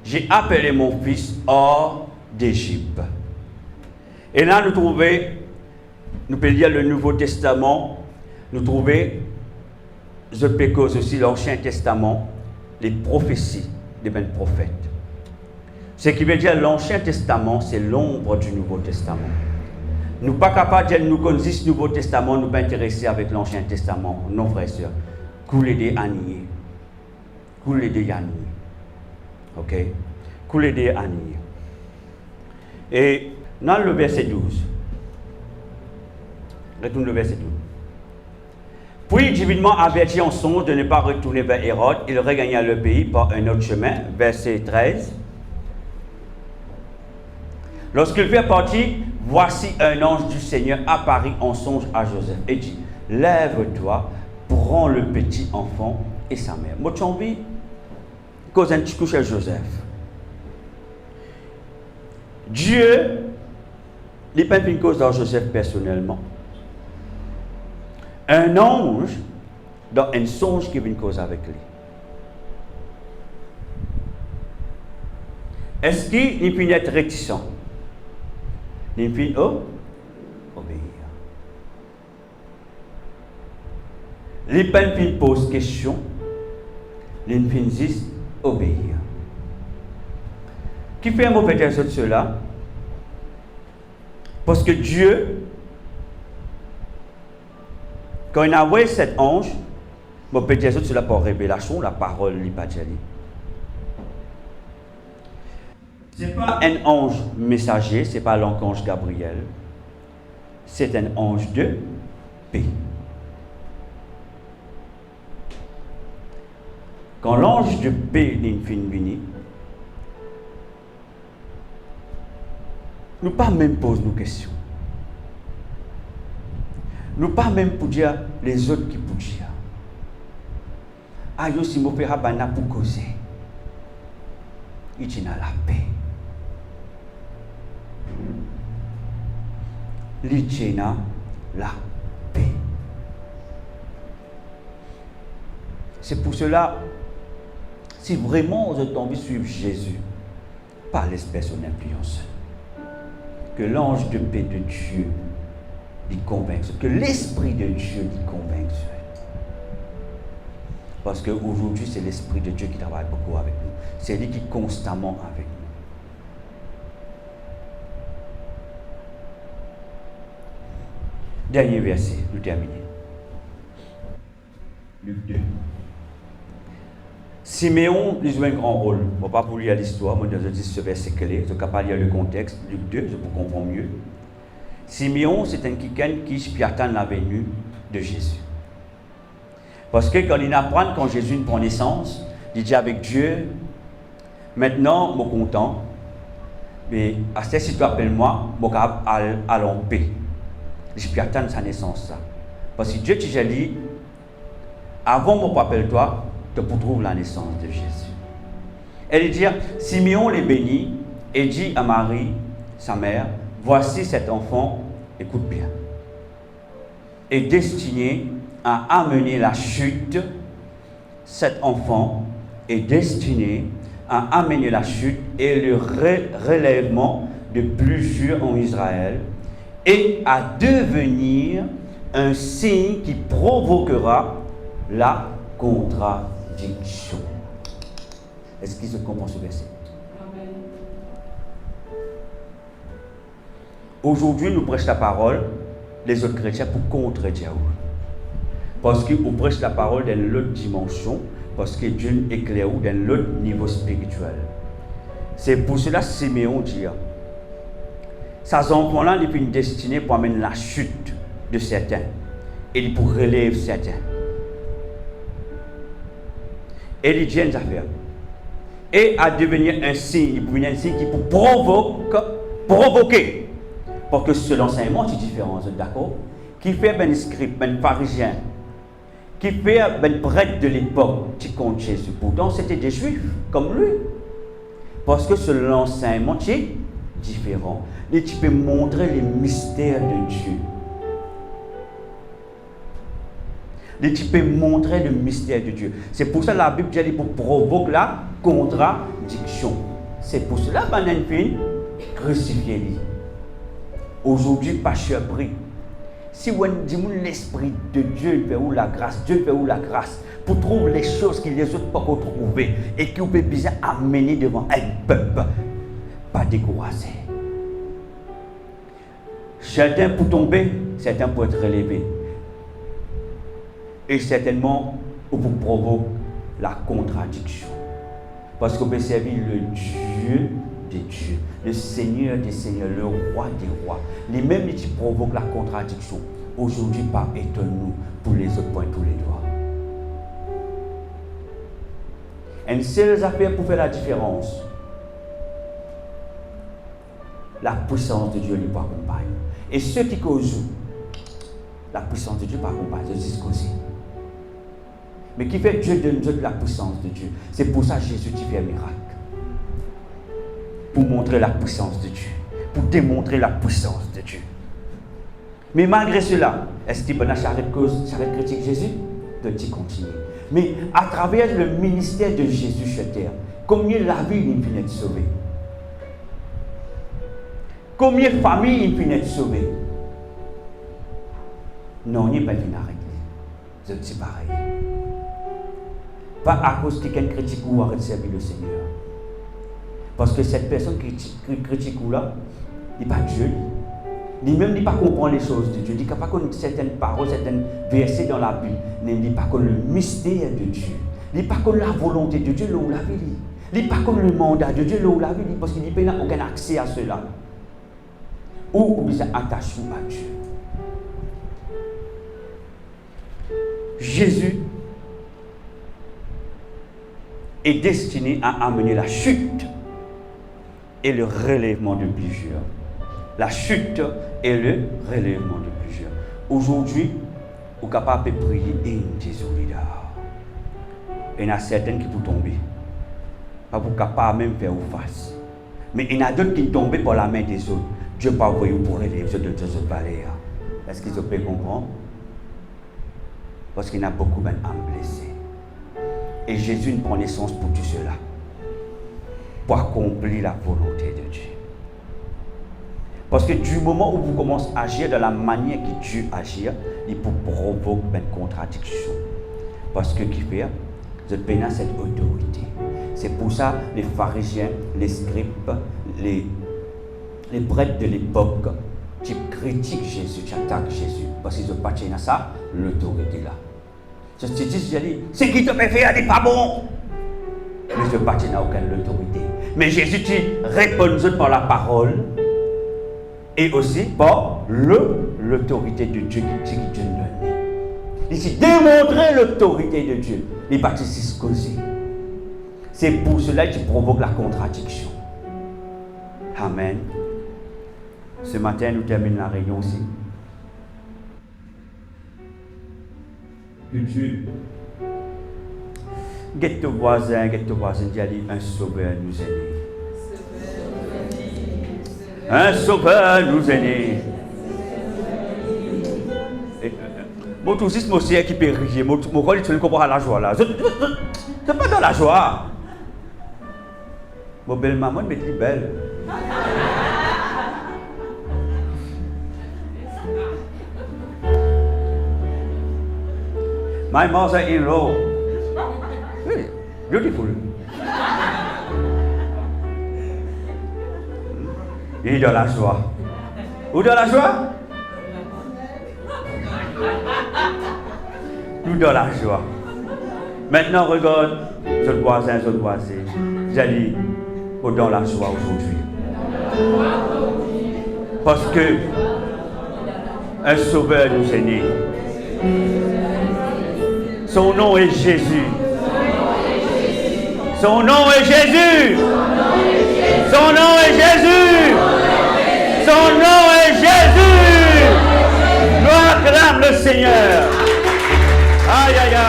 J'ai appelé mon fils hors d'Égypte. Et là, nous pouvons lire le Nouveau Testament, nous trouvons, je peux cause aussi l'Ancien Testament, les prophéties des prophètes. Ce qui veut dire l'Ancien Testament, c'est l'ombre du Nouveau Testament. Nous ne sommes pas capables de dire nous connaissons le Nouveau Testament, nous pas intéressés avec l'Ancien Testament, non frères et sœurs. Couler des années. Couler des années. Ok? Couler des années. Et dans le verset 12, retourne le verset 12. Puis, divinement averti en songe de ne pas retourner vers Hérode, il regagna le pays par un autre chemin, verset 13. Lorsqu'il fait partie, voici un ange du Seigneur apparut en songe à Joseph et dit, lève-toi, prends le petit enfant et sa mère. Moi, j'ai envie cause un petit coup chez Joseph. Dieu n'est pas une cause dans Joseph personnellement. Un ange dans un songe qui vient une cause avec lui. Est-ce qu'il peut être réticent? Il peut obéir. Il peut poser question. Il peut juste obéir. Qui fait un mauvais de cela? Parce que Dieu, quand il a envoyé cet ange, je peux dire cela par révélation, la parole n'est pas dit. Ce n'est pas un ange messager, ce n'est pas l'archange Gabriel, c'est un ange de paix. Quand l'ange de paix n'est pas venu, nous pas même poser nos questions. Nous pas même pour dire les autres qui pour dire. Ah, yo si mon père a pour causer. Il dit la paix. Il dit la paix. C'est pour cela, si vraiment vous êtes envie de suivre Jésus, pas l'espèce son influence, que l'ange de paix de Dieu l'y convainc, que l'Esprit de Dieu l'y convainc. Parce qu'aujourd'hui, c'est l'Esprit de Dieu qui travaille beaucoup avec nous. C'est lui qui est constamment avec nous. Dernier verset, nous terminons. Luc 2. Siméon joue un grand rôle. Je ne vais pas vous lire l'histoire, moi je dis ce verset clé, je ne vais pas lire le contexte, Luc 2, je vous comprends mieux. Siméon, c'est un quelqu'un qui attend la venue de Jésus. Parce que quand il apprend, quand Jésus prend naissance, il dit avec Dieu, maintenant, je suis content, mais à ce si tu appelles moi, je vais aller en paix. Je peux attendre sa naissance. Ça. Parce que Dieu t'a dit, avant mon appel toi, tu trouves la naissance de Jésus. Elle dit, Siméon les bénit et dit à Marie, sa mère, voici cet enfant, écoute bien. est destiné à amener la chute. Cet enfant est destiné à amener la chute et le relèvement de plusieurs en Israël et à devenir un signe qui provoquera la contradiction. Est-ce qu'ils se comprennent ce verset? Amen. Aujourd'hui, nous prêchons la parole, les autres chrétiens, pour contredire. Parce qu'on prêche la parole dans l'autre dimension, parce que Dieu éclaire dans l'autre niveau spirituel. C'est pour cela que Siméon dit, ces enfants-là, ils ont une destinée pour amener la chute de certains et pour relever certains. Et il dit une affaire. Et à devenir un signe, il peut un signe qui peut provoquer. Parce que ce l'enseignement est différent, d'accord? Qui fait un scribe, un pharisien, qui fait un prêtre de l'époque qui compte Jésus. Pourtant, c'était des juifs comme lui. Parce que ce l'enseignement est différent. Et tu peux montrer les mystères de Dieu. Et tu peux montrer le mystère de Dieu. C'est pour ça que la Bible dit pour provoquer la contradiction. C'est pour cela qu'on a une fille crucifiée. Aujourd'hui, pasteur prie. Si on dit l'esprit de Dieu fait où la grâce, Dieu fait où la grâce, pour trouver les choses que les autres ne peuvent pas trouver et qui peut bien amener devant un peuple, pas découragé. Certains pour tomber, certains pour être relevés. Et certainement, on vous provoque la contradiction. Parce qu'on peut servir le Dieu des dieux, le Seigneur des seigneurs, le roi des rois. Les mêmes qui provoquent la contradiction. Aujourd'hui, pas étonne-nous pour les autres points tous les doigts. Une seule affaire pour faire la différence. La puissance de Dieu lui accompagne. Et ceux qui causent, la puissance de Dieu pas accompagne, je dis aussi. Mais qui fait Dieu donne Dieu de la puissance de Dieu. C'est pour ça que Jésus fait un miracle. Pour montrer la puissance de Dieu. Pour démontrer la puissance de Dieu. Mais malgré cela, est-ce qu'il y a une charrette critique Jésus? De t'y continuer. Mais à travers le ministère de Jésus sur terre, combien la vie il finit de sauver? Combien de familles il finit de sauver? Non, il n'y a pas de arrêter. Je dis pareil. Pas à cause de quelqu'un critique ou arrête de servir le Seigneur. Parce que cette personne qui critique ou là, il n'est pas Dieu. Lui-même n'est pas comprendre les choses de Dieu. Il n'est pas connaître certaines paroles, certains versets dans la Bible. Il n'est pas connaître le mystère de Dieu. Il n'est pas connaître la volonté de Dieu là où la vie. Il n'est pas connaître le mandat de Dieu là où la vie. Parce qu'il n'a aucun accès à cela. Ou bien attaché à Dieu. Jésus est destiné à amener la chute et le relèvement de plusieurs. La chute et le relèvement de plusieurs. Aujourd'hui, vous êtes capable de prier et désolé. Il y en a certaines qui peuvent tomber. Pas vous capable même faire face. Mais il y en a d'autres qui tombent par la main des autres. Dieu n'a pas envoyé pour relever de cette vallée. Est-ce qu'ils peuvent comprendre? Parce qu'il y en a beaucoup d'âmes blessées. Et Jésus prend naissance pour tout cela. Pour accomplir la volonté de Dieu. Parce que du moment où vous commencez à agir de la manière que Dieu agit, il peut provoquer une contradiction. Parce que qui fait, vous avez cette autorité. C'est pour ça les pharisiens, les scribes, les prêtres de l'époque qui critiquent Jésus, qui attaquent Jésus. Parce qu'ils n'ont pas tenu à ça, l'autorité là. C'est qui te fait faire, n'est pas bon. Mais je ne pas tenu à aucune autorité. Mais Jésus répond par la parole. Et aussi par l'autorité de Dieu qui Dieu donne. Ici, démontrer l'autorité de Dieu. Les baptistes causés. C'est pour cela qu'il provoque la contradiction. Amen. Ce matin, nous terminons la réunion aussi. Que Dieu. Guette ton voisin, dis un sauveur nous est né. Un sauveur nous est né. Mon tout c'est monsieur qui peut rire. Mon corps tu ne comprends pas la joie là. C'est pas dans la joie. Mon belle maman mais tu belle. My mother-in-law. Really beautiful. Il est dans la joie. Où dans la joie? Nous dans la joie. Maintenant, regarde, ce voisin, j'ai dit, nous dans la joie aujourd'hui. Parce que un sauveur nous est né. Son nom est Jésus. Son nom est Jésus. Son nom est Jésus. Son nom est Jésus. Nous acclame le Seigneur. Aïe, aïe, aïe.